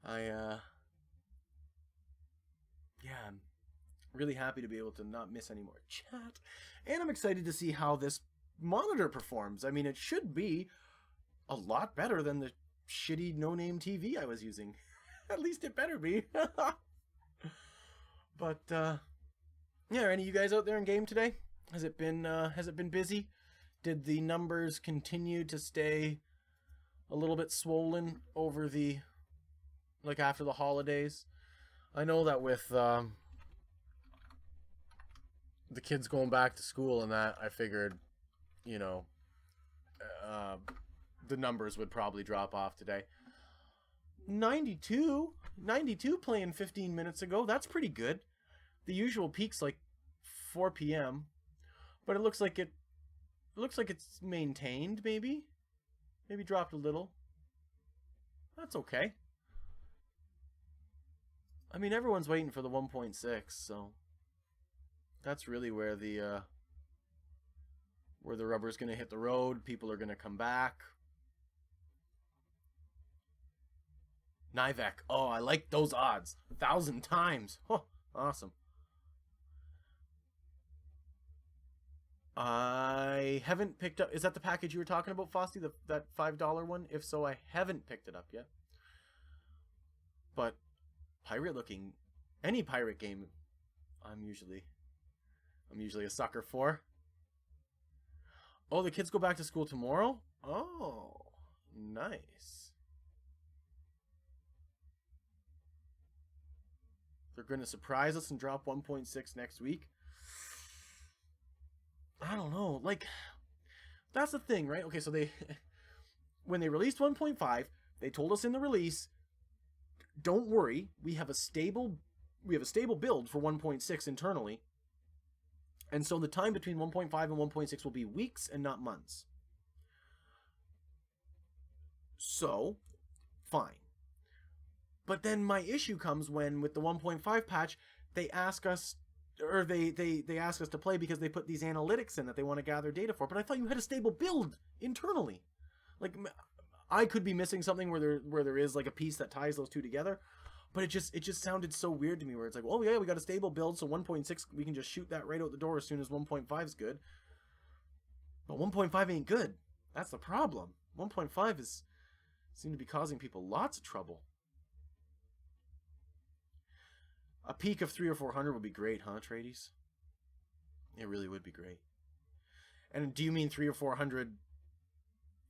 Yeah, I'm really happy to be able to not miss any more chat. And I'm excited to see how this monitor performs. I mean, it should be a lot better than the shitty no-name TV I was using. At least it better be. But yeah, are any of you guys out there in game today? Has it been busy? Did the numbers continue to stay a little bit swollen over the after the holidays? I know that with the kids going back to school and that, I figured, the numbers would probably drop off today. 92 playing 15 minutes ago. That's pretty good. The usual peak's like 4 p.m. But it looks like it's maintained, maybe dropped a little. That's okay. I mean, everyone's waiting for the 1.6, so that's really where the rubber's going to hit the road. People are going to come back. Nivek. Oh, I like those odds. 1,000 times. Oh, awesome. I haven't picked up... Is that the package you were talking about, Fosty? That $5 one? If so, I haven't picked it up yet. But pirate looking... Any pirate game, I'm usually a sucker for. Oh, the kids go back to school tomorrow? Oh, nice. They're going to surprise us and drop 1.6 next week. I don't know. That's the thing, right? Okay, so when they released 1.5, they told us in the release, don't worry, we have a stable build for 1.6 internally. And so the time between 1.5 and 1.6 will be weeks and not months. So, fine. But then my issue comes when, with the 1.5 patch, they ask us, or they ask us to play because they put these analytics in that they want to gather data for. But I thought you had a stable build internally. Like, I could be missing something where there is like a piece that ties those two together. But it just sounded so weird to me, where it's like, oh yeah, we got a stable build, so 1.6, we can just shoot that right out the door as soon as 1.5 is good. But 1.5 ain't good. That's the problem. 1.5 seem to be causing people lots of trouble. A peak of 300 or 400 would be great, huh, tradies? It really would be great. And do you mean 300 or 400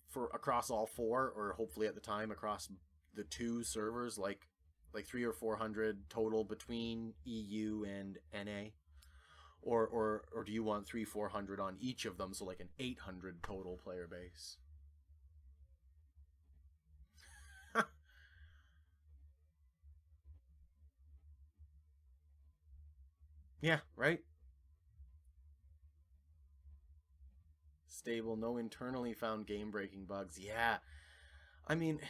for across all four, or hopefully at the time across the two servers, like 300 or 400 total between EU and NA? Or do you want 300-400 on each of them, so like an 800 total player base? Yeah, right? Stable, no internally found game-breaking bugs. Yeah. I mean,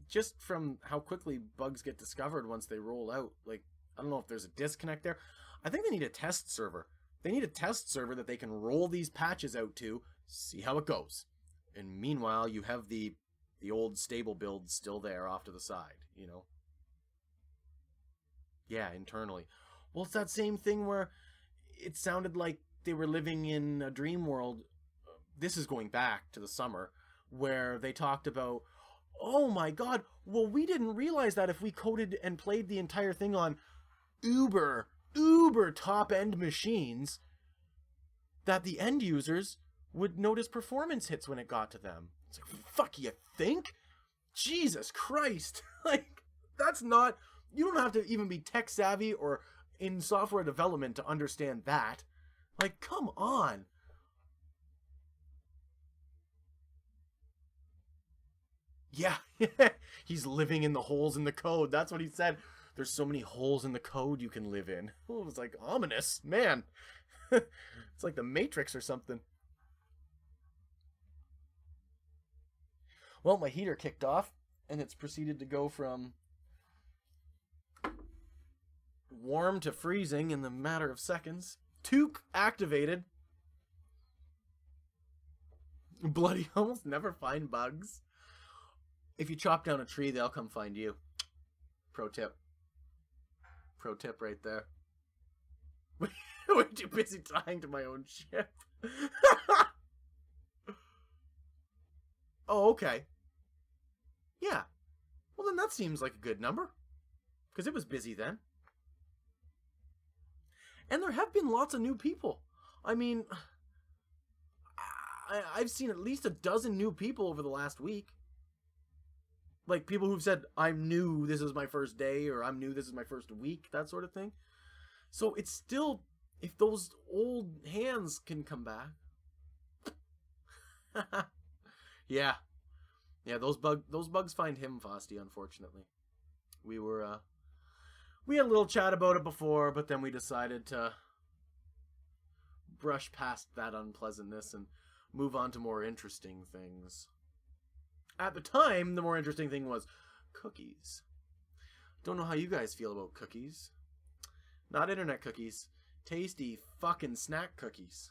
just from how quickly bugs get discovered once they roll out, like, I don't know if there's a disconnect there. I think they need a test server. They need a test server that they can roll these patches out to, see how it goes. And meanwhile, you have the old stable build still there off to the side, you know? Yeah, internally. Well, it's that same thing where it sounded like they were living in a dream world. This is going back to the summer, where they talked about, oh my god, well, we didn't realize that if we coded and played the entire thing on uber top-end machines, that the end users would notice performance hits when it got to them. It's like, fuck, you think? Jesus Christ. Like, that's not... You don't have to even be tech savvy or in software development to understand that. Like, come on. Yeah, he's living in the holes in the code. That's what he said. There's so many holes in the code you can live in. Oh, it was like ominous, man. It's like the Matrix or something. Well, my heater kicked off, and it's proceeded to go from warm to freezing in the matter of seconds. Toque activated. Bloody almost never find bugs. If you chop down a tree, they'll come find you. Pro tip. Pro tip right there. Way too busy tying to my own ship. Oh, okay. Yeah. Well, then that seems like a good number. Because it was busy then. And there have been lots of new people. I mean, I've seen at least a dozen new people over the last week. Like, people who've said, I'm new, this is my first day, or I'm new, this is my first week, that sort of thing. So it's still, if those old hands can come back. Yeah. Yeah, those bugs find him, Fosty, unfortunately. We had a little chat about it before, but then we decided to brush past that unpleasantness and move on to more interesting things. At the time, the more interesting thing was cookies. Don't know how you guys feel about cookies. Not internet cookies. Tasty fucking snack cookies.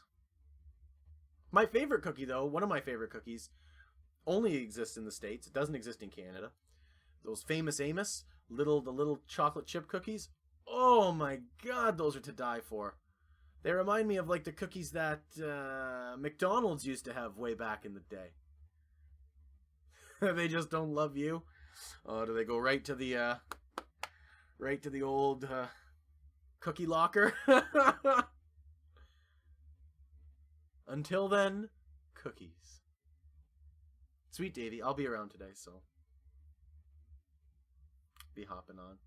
My favorite cookie, though, one of my favorite cookies, only exists in the States. It doesn't exist in Canada. Those famous Amos, the little chocolate chip cookies. Oh my god, those are to die for. They remind me of like the cookies that McDonald's used to have way back in the day. They just don't love you. Oh, do they go right to the old cookie locker? Until then, cookies. Sweet Davy, I'll be around today, so be hopping on.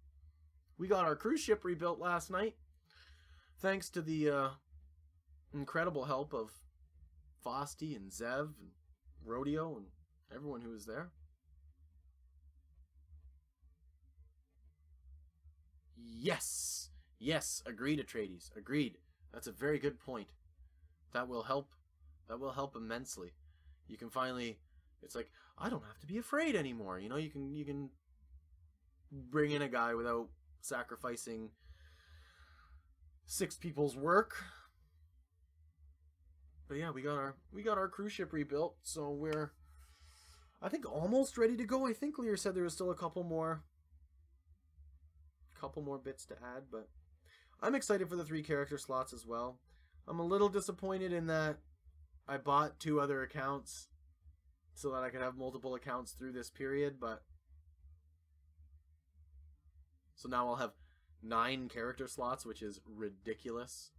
We got our cruise ship rebuilt last night, thanks to the incredible help of Fosty and Zev and Rodeo and everyone who was there. Yes! Yes, agreed, Atreides. Agreed. That's a very good point. That will help. That will help immensely. You can finally... It's like, I don't have to be afraid anymore. You know, you can bring in a guy without sacrificing 6 people's work. But yeah, we got our cruise ship rebuilt, so we're, I think, almost ready to go. I think Lear said there was still a couple more bits to add, but I'm excited for the 3 character slots as well. I'm a little disappointed in that I bought 2 other accounts so that I could have multiple accounts through this period, but so now I'll have 9 character slots, which is ridiculous.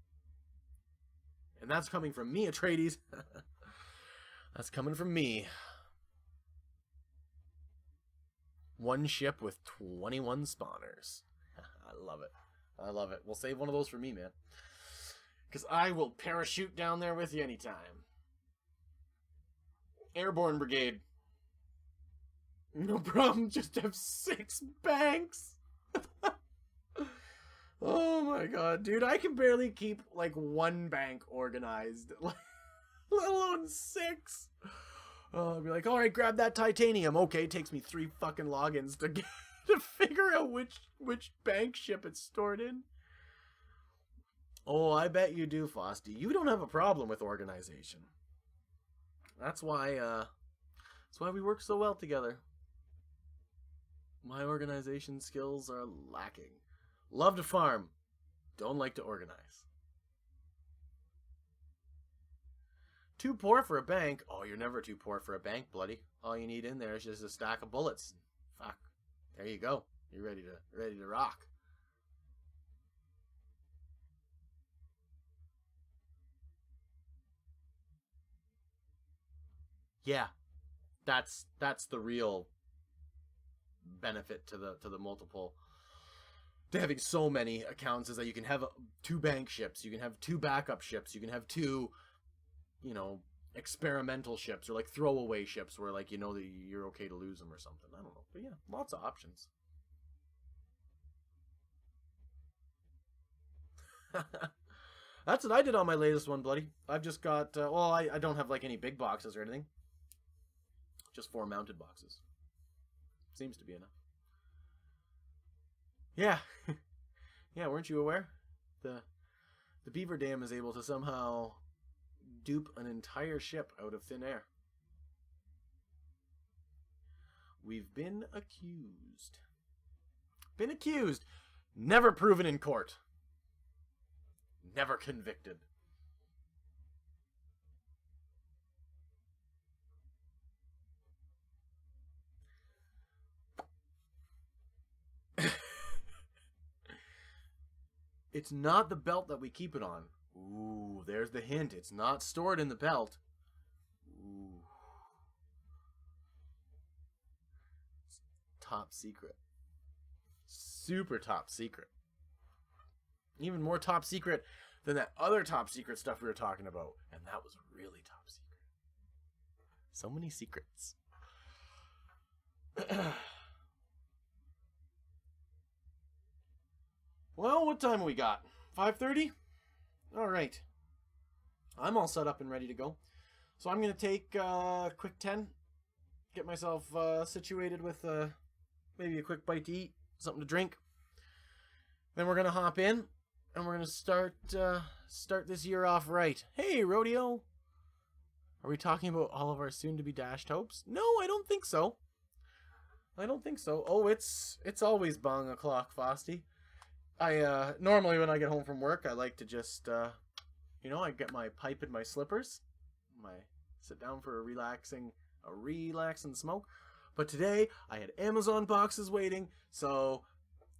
And that's coming from me, Atreides. That's coming from me. 1 ship with 21 spawners. I love it. I love it. We'll save one of those for me, man. Because I will parachute down there with you anytime. Airborne Brigade. No problem, just have 6 banks. Oh my god, dude, I can barely keep like 1 bank organized, let alone 6. I'll be like, alright, grab that titanium. Okay, it takes me 3 fucking logins to figure out which bank ship it's stored in. Oh, I bet you do, Fosty. You don't have a problem with organization. That's why we work so well together. My organization skills are lacking. Love to farm. Don't like to organize. Too poor for a bank. Oh, you're never too poor for a bank, bloody. All you need in there is just a stack of bullets. Fuck. There you go. You're ready to rock. Yeah. That's the real benefit to the multiple to having so many accounts is that you can have 2 bank ships, you can have 2 backup ships, you can have 2, you know, experimental ships or like throwaway ships where like you know that you're okay to lose them or something. I don't know, but yeah, lots of options. That's what I did on my latest one, bloody. I've just got well, I don't have like any big boxes or anything, just 4 mounted boxes. Seems to be enough. Yeah. Yeah, weren't you aware? The Beaver Dam is able to somehow dupe an entire ship out of thin air. We've been accused. Been accused. Never proven in court. Never convicted. It's not the belt that we keep it on. Ooh, there's the hint. It's not stored in the belt. Ooh. It's top secret. Super top secret. Even more top secret than that other top secret stuff we were talking about. And that was really top secret. So many secrets. Well, what time we got? 5:30? All right. I'm all set up and ready to go. So I'm going to take a quick 10. Get myself situated with maybe a quick bite to eat, something to drink. Then we're going to hop in and we're going to start this year off right. Hey, Rodeo. Are we talking about all of our soon-to-be dashed hopes? No, I don't think so. I don't think so. Oh, it's always bong o'clock, Fosty. I normally when I get home from work, I like to just I get my pipe and my slippers, sit down for a relaxing smoke. But today I had Amazon boxes waiting, so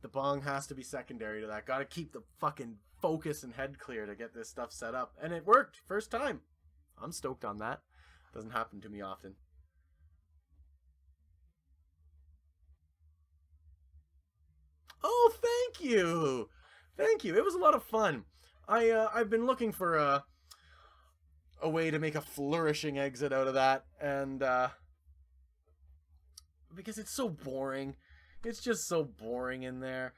the bong has to be secondary to that. Got to keep the fucking focus and head clear to get this stuff set up, and it worked first time. I'm stoked on that. Doesn't happen to me often. Oh, thank you. Thank you. It was a lot of fun. I've been looking for a way to make a flourishing exit out of that, and because it's so boring. It's just so boring in there.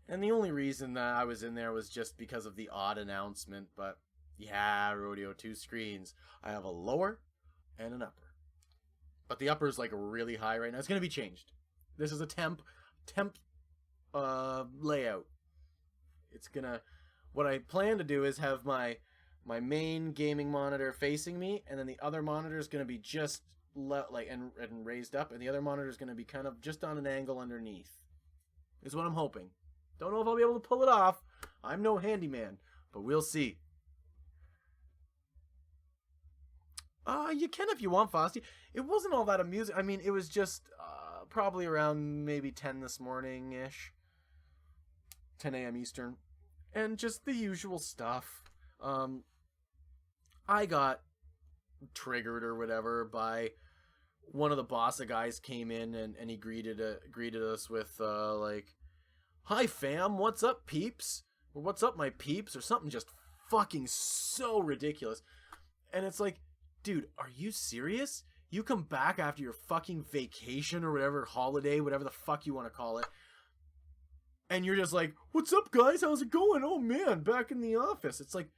And the only reason that I was in there was just because of the odd announcement, but yeah, Rodeo, 2 screens. I have a lower and an upper. But the upper is like really high right now. It's going to be changed. This is a temp layout. It's gonna, what I plan to do is have my main gaming monitor facing me, and then the other monitor is gonna be just and raised up, and the other monitor is gonna be kind of just on an angle underneath. Is what I'm hoping. Don't know if I'll be able to pull it off. I'm no handyman, but we'll see. You can if you want, Fosty. It wasn't all that amusing. I mean, it was just probably around maybe 10 this morning-ish. 10 a.m. Eastern. And just the usual stuff. I got triggered or whatever by one of the Bossa guys came in and he greeted us with like, "Hi fam, what's up peeps?" Or "What's up my peeps?" Or something just fucking so ridiculous. And it's like, dude, are you serious? You come back after your fucking vacation or whatever, holiday, whatever the fuck you want to call it, and you're just like, "What's up, guys? How's it going? Oh, man, back in the office." It's like,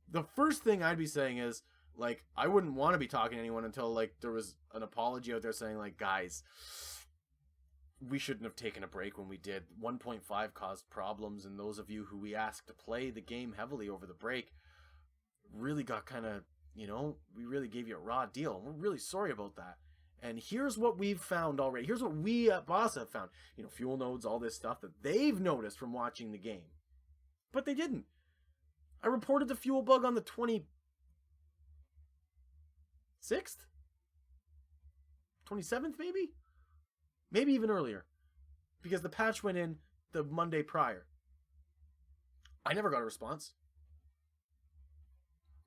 the first thing I'd be saying is, like, I wouldn't want to be talking to anyone until, like, there was an apology out there saying, like, "Guys, we shouldn't have taken a break when we did. 1.5 caused problems, and those of you who we asked to play the game heavily over the break really got kind of, we really gave you a raw deal. We're really sorry about that. And here's what we've found already. Here's what we at Bossa have found. Fuel nodes, all this stuff that they've noticed from watching the game. But they didn't. I reported the fuel bug on the 26th? 27th, maybe? Maybe even earlier. Because the patch went in the Monday prior. I never got a response.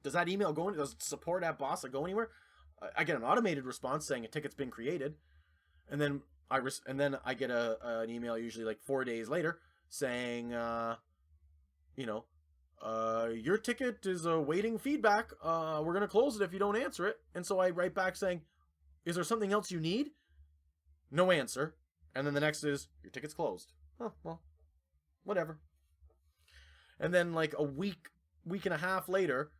Does that email go in? Does support at Bossa go anywhere? I get an automated response saying a ticket's been created, and then I get an email usually like 4 days later saying, your ticket is awaiting feedback. We're going to close it if you don't answer it. And so I write back saying, is there something else you need? No answer. And then the next is, your ticket's closed. Oh, well, whatever. And then like a week and a half later,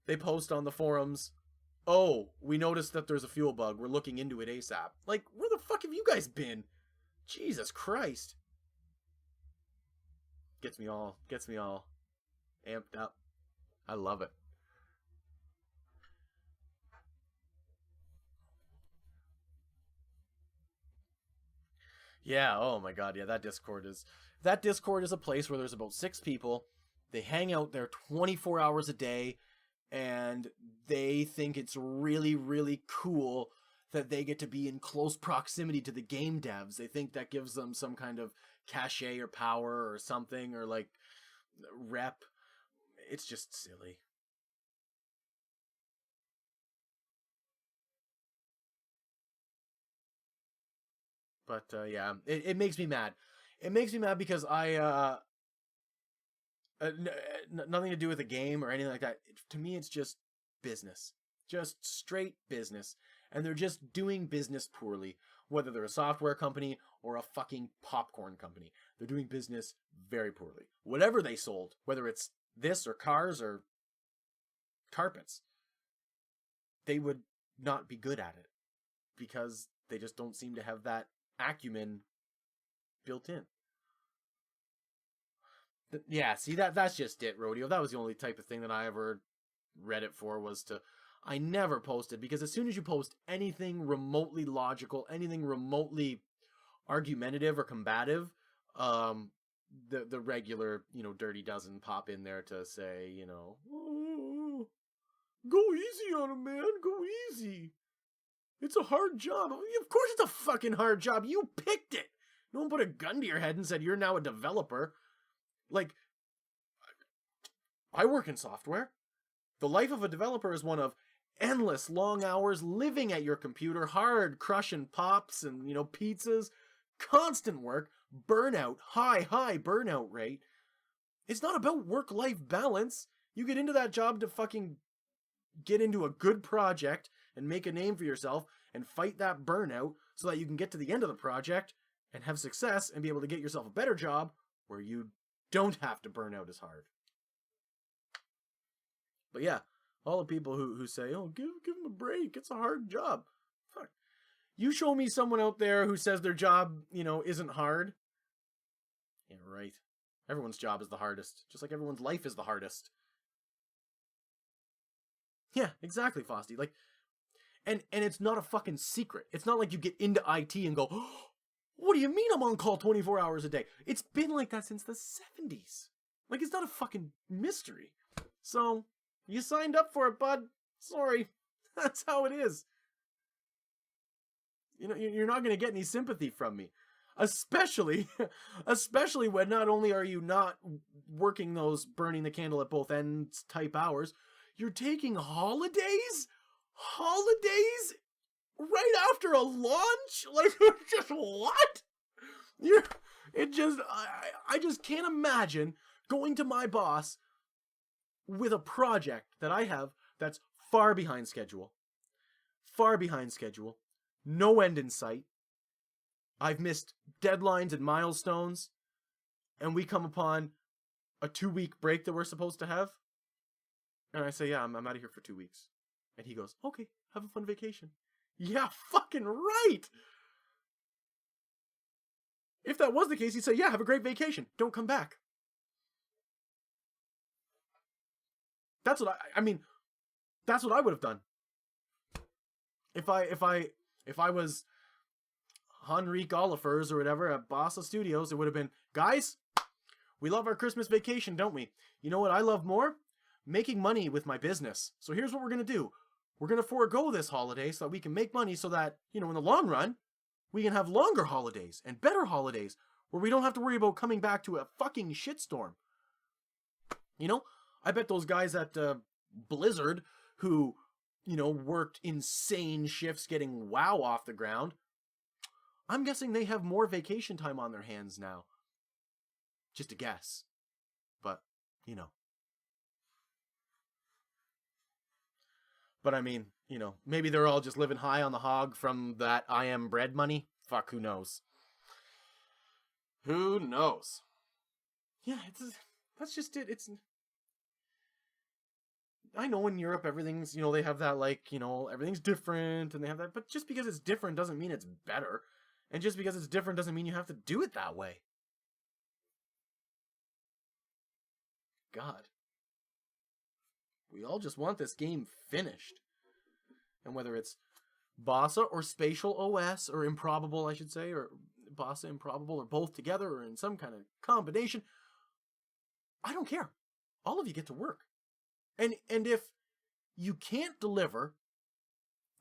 they post on the forums, oh, we noticed that there's a fuel bug. We're looking into it ASAP. Like, where the fuck have you guys been? Jesus Christ. Gets me all amped up. I love it. Yeah, oh my god, yeah, that Discord is a place where there's about 6 people. They hang out there 24 hours a day, and they think it's really, really cool that they get to be in close proximity to the game devs. They think that gives them some kind of cachet or power or something, or like rep. It's just silly. But yeah, it makes me mad. It makes me mad because nothing to do with the game or anything like that. To me, it's just business. Just straight business. And they're just doing business poorly. Whether they're a software company or a fucking popcorn company. They're doing business very poorly. Whatever they sold, whether it's this or cars or carpets, they would not be good at it. Because they just don't seem to have that acumen built in. Yeah, see, that's just it, Rodeo. That was the only type of thing that I ever read it for, was to... I never posted, because as soon as you post anything remotely logical, anything remotely argumentative or combative, the regular, dirty dozen pop in there to say, oh, go easy on him, man, go easy. It's a hard job. Of course it's a fucking hard job. You picked it. No one put a gun to your head and said you're now a developer. Like, I work in software. The life of a developer is one of endless long hours living at your computer, hard crushing pops and, pizzas, constant work, burnout, high burnout rate. It's not about work-life balance. You get into that job to fucking get into a good project and make a name for yourself and fight that burnout so that you can get to the end of the project and have success and be able to get yourself a better job where you don't have to burn out as hard. But yeah, all the people who say, oh, give them a break, it's a hard job. Fuck. You show me someone out there who says their job, isn't hard. Yeah, right. Everyone's job is the hardest, just like everyone's life is the hardest. Yeah, exactly, Fosty. Like, and it's not a fucking secret. It's not like you get into IT and go, oh, what do you mean I'm on call 24 hours a day? It's been like that since the 70s. Like, it's not a fucking mystery. So, you signed up for it, bud. Sorry. That's how it is. You're not going to get any sympathy from me. Especially when not only are you not working those burning the candle at both ends type hours, you're taking holidays? Holidays? Right after a launch? Like, just what? I just can't imagine going to my boss with a project that I have that's far behind schedule. No end in sight. I've missed deadlines and milestones, and we come upon a 2-week break that we're supposed to have. And I say, yeah, I'm out of here for 2 weeks. And he goes, okay, have a fun vacation. Yeah, fucking right! If that was the case, he'd say, yeah, have a great vacation. Don't come back. That's what that's what I would have done. If I was Henrik Olafers or whatever at Bossa Studios, it would have been, guys, we love our Christmas vacation, don't we? You know what I love more? Making money with my business. So here's what we're going to do. We're going to forego this holiday so that we can make money so that, in the long run, we can have longer holidays and better holidays where we don't have to worry about coming back to a fucking shitstorm. I bet those guys at Blizzard who, worked insane shifts getting WoW off the ground, I'm guessing they have more vacation time on their hands now. Just a guess. But, you know. But I mean, you know, maybe they're all just living high on the hog from that I am bread money. Fuck, who knows? Who knows? Yeah, that's just it. I know in Europe everything's, you know, they have that, like, you know, everything's different and they have that, but just because it's different doesn't mean it's better. And just because it's different doesn't mean you have to do it that way. God. We all just want this game finished. And whether it's Bossa or Spatial OS or Improbable, I should say, or Bossa, Improbable, or both together, or in some kind of combination, I don't care. All of you get to work. And if you can't deliver,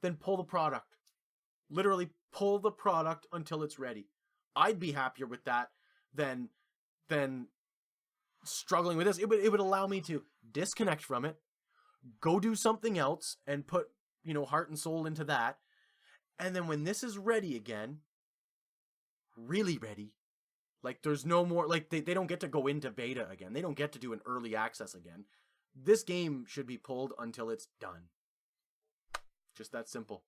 then pull the product. Literally pull the product until it's ready. I'd be happier with that than struggling with this. It would allow me to disconnect from it, go do something else, and put, you know, heart and soul into that. And then when this is ready again, really ready, like there's no more, like they don't get to go into beta again. They don't get to do an early access again. This game should be pulled until it's done. Just that simple.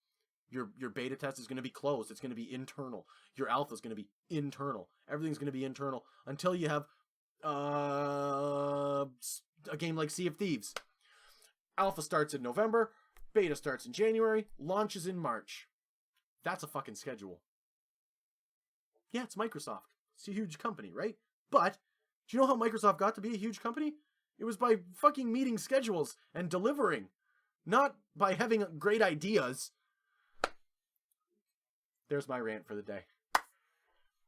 Your beta test is going to be closed. It's going to be internal. Your alpha is going to be internal. Everything's going to be internal until you have a game like Sea of Thieves. Alpha starts in November. Beta starts in January. Launches in March. That's a fucking schedule. Yeah, it's Microsoft. It's a huge company, right? But do you know how Microsoft got to be a huge company? It was by fucking meeting schedules and delivering. Not by having great ideas. There's my rant for the day.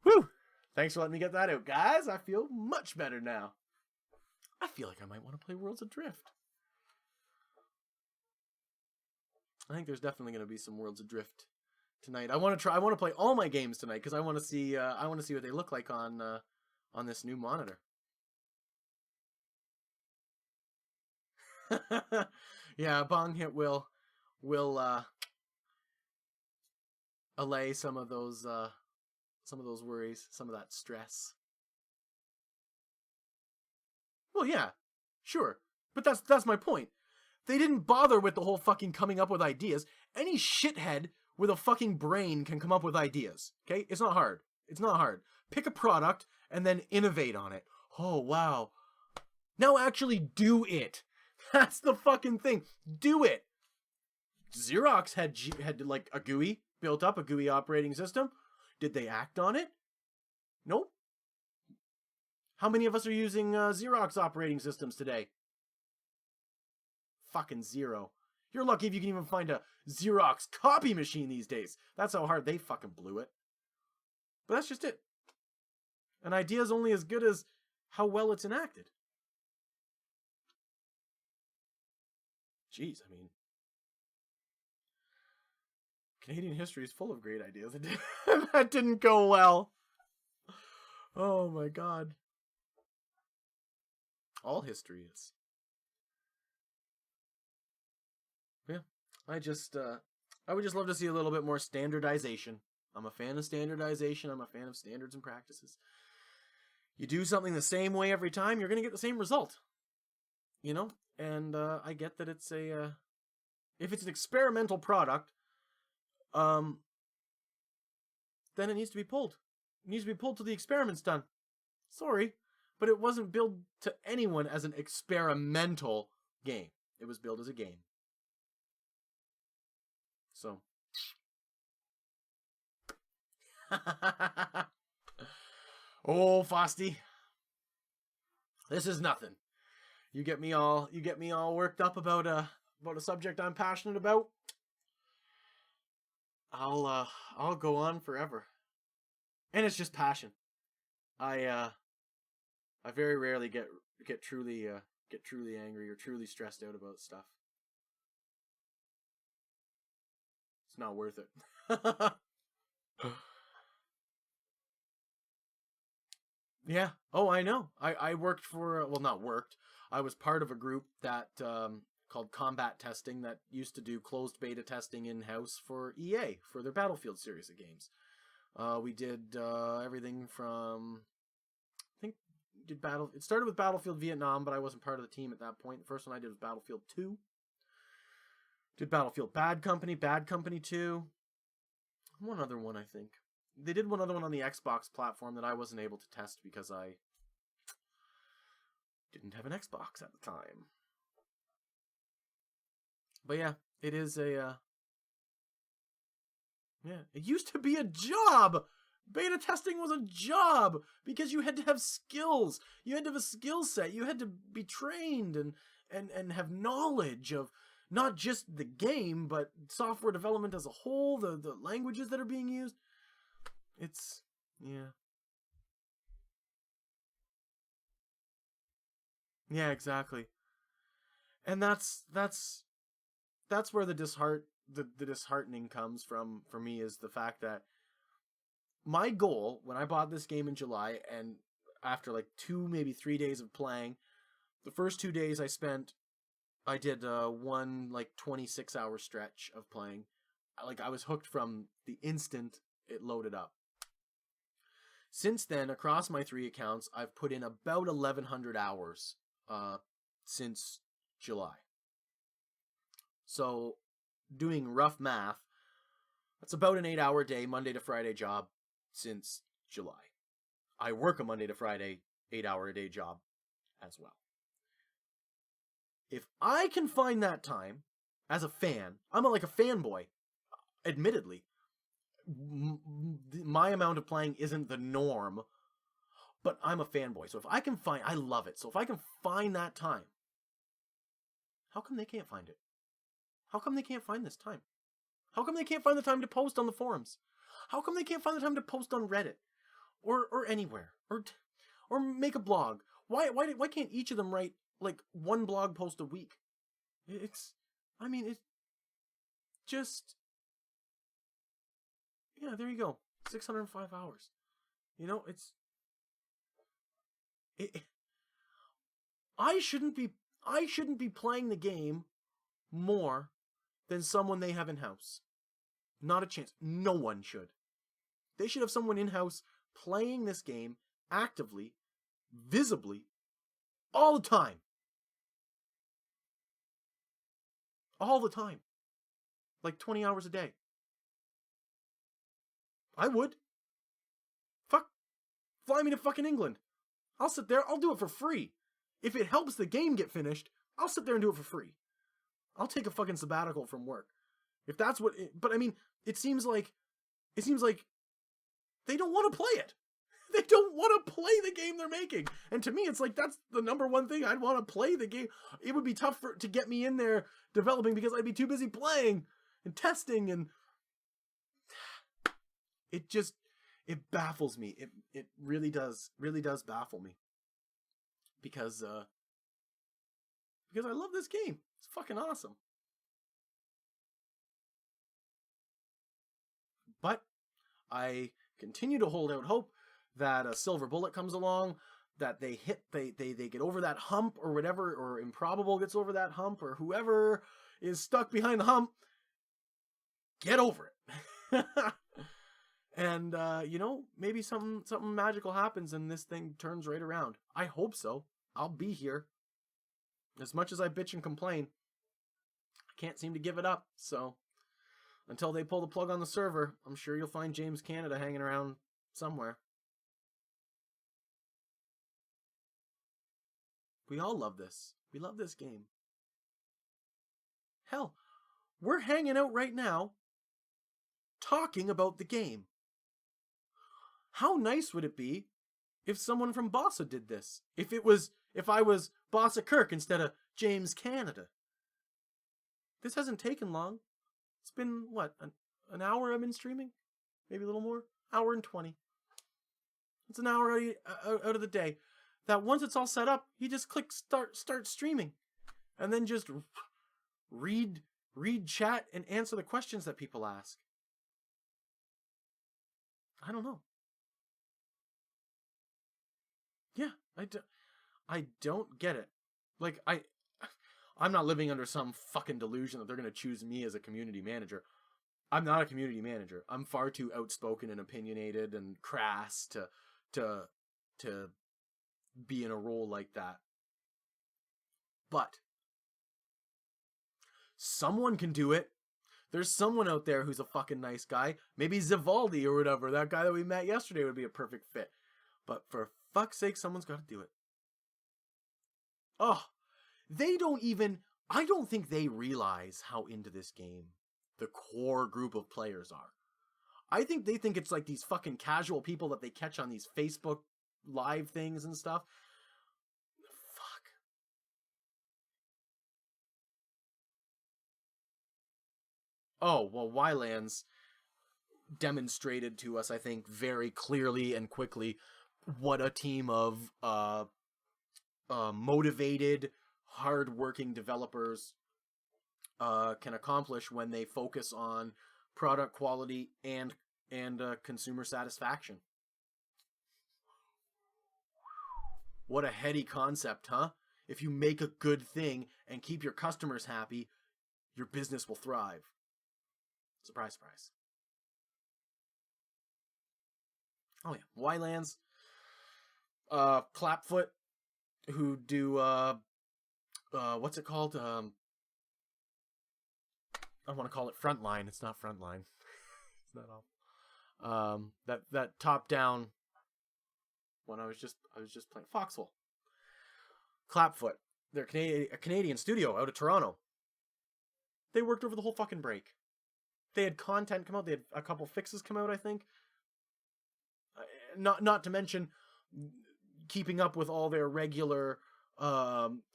Whew! Thanks for letting me get that out, guys. I feel much better now. I feel like I might want to play Worlds Adrift. I think there's definitely going to be some Worlds Adrift tonight. I want to play all my games tonight because I want to see what they look like on this new monitor. Yeah, Bong Hit will allay some of those worries, some of that stress. Well, yeah, sure, but that's my point. They didn't bother with the whole fucking coming up with ideas. Any shithead with a fucking brain can come up with ideas. Okay, it's not hard. It's not hard. Pick a product and then innovate on it. Oh wow! Now actually do it. That's the fucking thing. Do it. Xerox had like a GUI built up, a GUI operating system. Did they act on it? Nope. How many of us are using Xerox operating systems today? Fucking zero. You're lucky if you can even find a Xerox copy machine these days. That's how hard they fucking blew it. But that's just it. An idea is only as good as how well it's enacted. Jeez, I mean, Canadian history is full of great ideas. That didn't go well. Oh my god. All history is. Yeah, I would just love to see a little bit more standardization. I'm a fan of standardization. I'm a fan of standards and practices. You do something the same way every time, you're going to get the same result. You know? And I get that it's if it's an experimental product, then it needs to be pulled. It needs to be pulled till the experiment's done. Sorry, but it wasn't billed to anyone as an experimental game. It was billed as a game. So. Oh, Fosty. This is nothing. You get me all worked up about a subject I'm passionate about. I'll go on forever. And it's just passion. I very rarely get truly angry or truly stressed out about stuff. It's not worth it. Yeah. Oh, I know. I worked for, well, not worked. I was part of a group that called Combat Testing that used to do closed beta testing in-house for EA, for their Battlefield series of games. We did everything from, I think, It started with Battlefield Vietnam, but I wasn't part of the team at that point. The first one I did was Battlefield 2. Did Battlefield Bad Company 2. One other one, I think. They did one other one on the Xbox platform that I wasn't able to test because I didn't have an Xbox at the time. But yeah, it is a... yeah, it used to be a job! Beta testing was a job! Because you had to have skills. You had to have a skill set. You had to be trained and have knowledge of not just the game, but software development as a whole, the languages that are being used. It's... yeah. Yeah, exactly. And that's where the disheartening comes from for me, is the fact that my goal when I bought this game in July, and after like 2, maybe 3 days of playing, the first 2 days I did one like 26-hour stretch of playing. Like, I was hooked from the instant it loaded up. Since then, across my 3 accounts, I've put in about 1,100 hours since July. So, doing rough math, that's about an 8-hour day, Monday to Friday job since July. I work a Monday to Friday 8-hour a day job as well. If I can find that time as a fan, I'm like a fanboy, admittedly. My amount of playing isn't the norm, but I'm a fanboy. So if I can find, I love it. So if I can find that time, how come they can't find it? How come they can't find this time? How come they can't find the time to post on the forums? How come they can't find the time to post on Reddit or anywhere or make a blog? Why can't each of them write like one blog post a week? It's just, yeah, there you go. 605 hours. You know, I shouldn't be playing the game more than someone they have in-house. Not a chance. No one should. They should have someone in-house playing this game actively, visibly, all the time. All the time. Like 20 hours a day. I would. Fuck. Fly me to fucking England. I'll sit there. I'll do it for free. If it helps the game get finished, I'll sit there and do it for free. I'll take a fucking sabbatical from work. If that's what... but I mean, it seems like they don't want to play it. They don't want to play the game they're making. And to me, it's like, that's the number one thing. I'd want to play the game. It would be tough to get me in there developing because I'd be too busy playing and testing, and it baffles me. It really does baffle me. Because I love this game. It's fucking awesome. But I continue to hold out hope that a silver bullet comes along, that they get over that hump or whatever, or Improbable gets over that hump, or whoever is stuck behind the hump, get over it. And, maybe something magical happens and this thing turns right around. I hope so. I'll be here. As much as I bitch and complain, I can't seem to give it up, so until they pull the plug on the server, I'm sure you'll find James Canada hanging around somewhere. We all love this. We love this game. Hell, we're hanging out right now talking about the game. How nice would it be if someone from Bossa did this? If I was Bossa Kirk instead of James Canada. This hasn't taken long. It's been, what, an hour I've been streaming? Maybe a little more? Hour and 20. It's an hour out of the day. That once it's all set up, you just click start streaming. And then just read chat and answer the questions that people ask. I don't know. Yeah, I don't get it. Like, I'm not living under some fucking delusion that they're going to choose me as a community manager. I'm not a community manager. I'm far too outspoken and opinionated and crass to be in a role like that. But someone can do it. There's someone out there who's a fucking nice guy. Maybe Zivaldi or whatever. That guy that we met yesterday would be a perfect fit. But for fuck's sake, someone's got to do it. Oh, they don't even... I don't think they realize how into this game the core group of players are. I think they think it's like these fucking casual people that they catch on these Facebook live things and stuff. Fuck. Oh, well, Wylands demonstrated to us, I think, very clearly and quickly what a team of motivated, hard-working developers can accomplish when they focus on product quality and consumer satisfaction. What a heady concept, huh? If you make a good thing and keep your customers happy, your business will thrive. Surprise, surprise. Oh yeah, Wylands, Clapfoot, who do what's it called? I want to call it Frontline. It's not Frontline. It's not all. That top down one. I was just playing Foxhole. Clapfoot. They're a Canadian studio out of Toronto. They worked over the whole fucking break. They had content come out. They had a couple fixes come out, I think. Not to mention keeping up with all their regular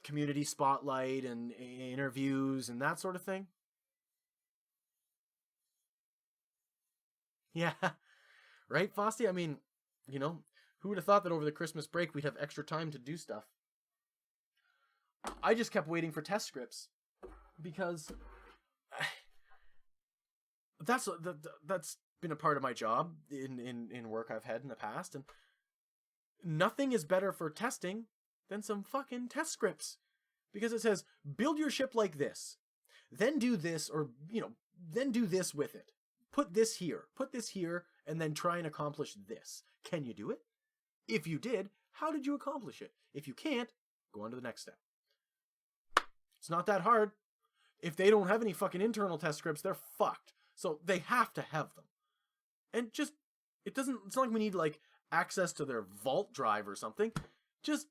community spotlight and interviews and that sort of thing. Yeah, right, Fosty? I mean, you know, who would have thought that over the Christmas break we'd have extra time to do stuff? I just kept waiting for test scripts because that's been a part of my job in work I've had in the past, and nothing is better for testing than some fucking test scripts, because it says build your ship like this, then do this, or then do this with it. Put this here, and then try and accomplish this. Can you do it? If you did, how did you accomplish it? If you can't, go on to the next step. It's not that hard. If they don't have any fucking internal test scripts, they're fucked. So they have to have them. And just, it's not like we need like access to their vault drive or something. Just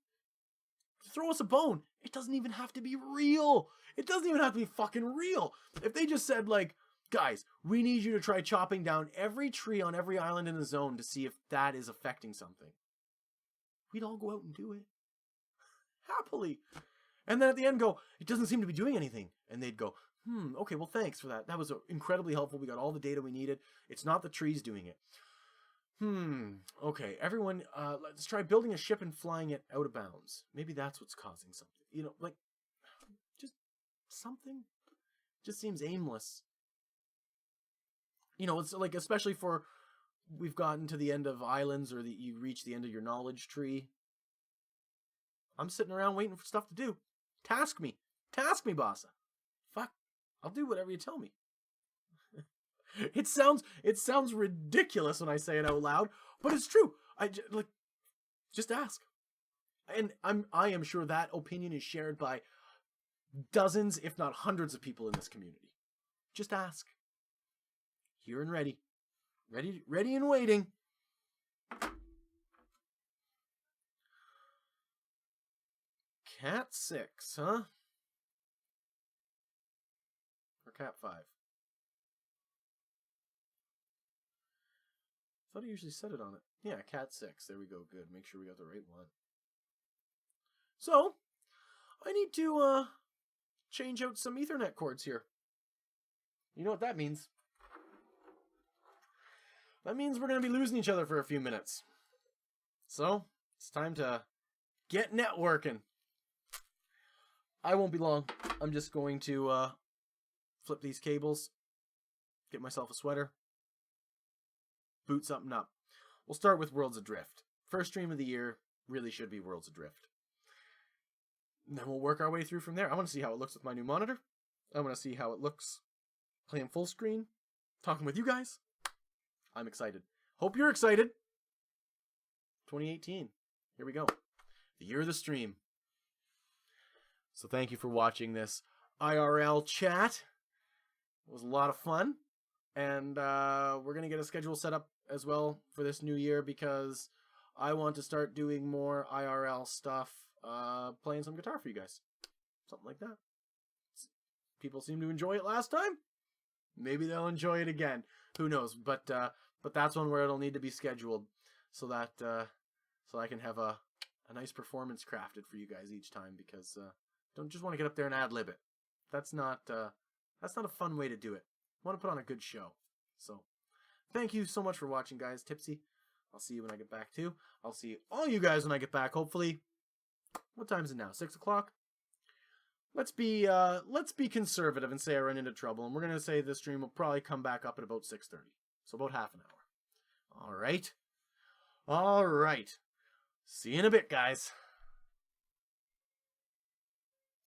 throw us a bone. It doesn't even have to be real. It doesn't even have to be fucking real. If they just said like, guys, we need you to try chopping down every tree on every island in the zone to see if that is affecting something, we'd all go out and do it. Happily. And then at the end go, it doesn't seem to be doing anything. And they'd go, okay, well, thanks for that. That was incredibly helpful. We got all the data we needed. It's not the trees doing it. Okay, everyone, let's try building a ship and flying it out of bounds. Maybe that's what's causing something. Like, just something. Just seems aimless. It's like, especially for, we've gotten to the end of islands, or you reach the end of your knowledge tree. I'm sitting around waiting for stuff to do. Task me, bossa. Fuck, I'll do whatever you tell me. It sounds ridiculous when I say it out loud, but it's true. Just ask. And I am sure that opinion is shared by dozens, if not hundreds of people in this community. Just ask. Here and ready. Ready and waiting. Cat 6, huh? Or Cat 5? I thought I usually said it on it. Yeah, Cat 6. There we go. Good. Make sure we got the right one. So, I need to change out some Ethernet cords here. You know what that means? That means we're going to be losing each other for a few minutes. So, it's time to get networking. I won't be long. I'm just going to flip these cables, get myself a sweater, boot something up. We'll start with Worlds Adrift. First stream of the year really should be Worlds Adrift. And then we'll work our way through from there. I want to see how it looks with my new monitor. I want to see how it looks playing full screen, talking with you guys. I'm excited. Hope you're excited. 2018. Here we go. the year of the stream. So thank you for watching this IRL chat. It was a lot of fun. And we're going to get a schedule set up as well for this new year because I want to start doing more IRL stuff, playing some guitar for you guys. Something like that. People seem to enjoy it last time. Maybe they'll enjoy it again. Who knows? But that's one where it'll need to be scheduled so that so I can have a nice performance crafted for you guys each time because don't just want to get up there and ad-lib it. That's not a fun way to do it. I want to put on a good show. So, thank you so much for watching, guys. Tipsy. I'll see you when I get back, too. I'll see all you guys when I get back, hopefully. What time is it now? 6 o'clock? Let's be conservative and say I run into trouble, and we're going to say this stream will probably come back up at about 6:30. So, about half an hour. All right. All right. See you in a bit, guys.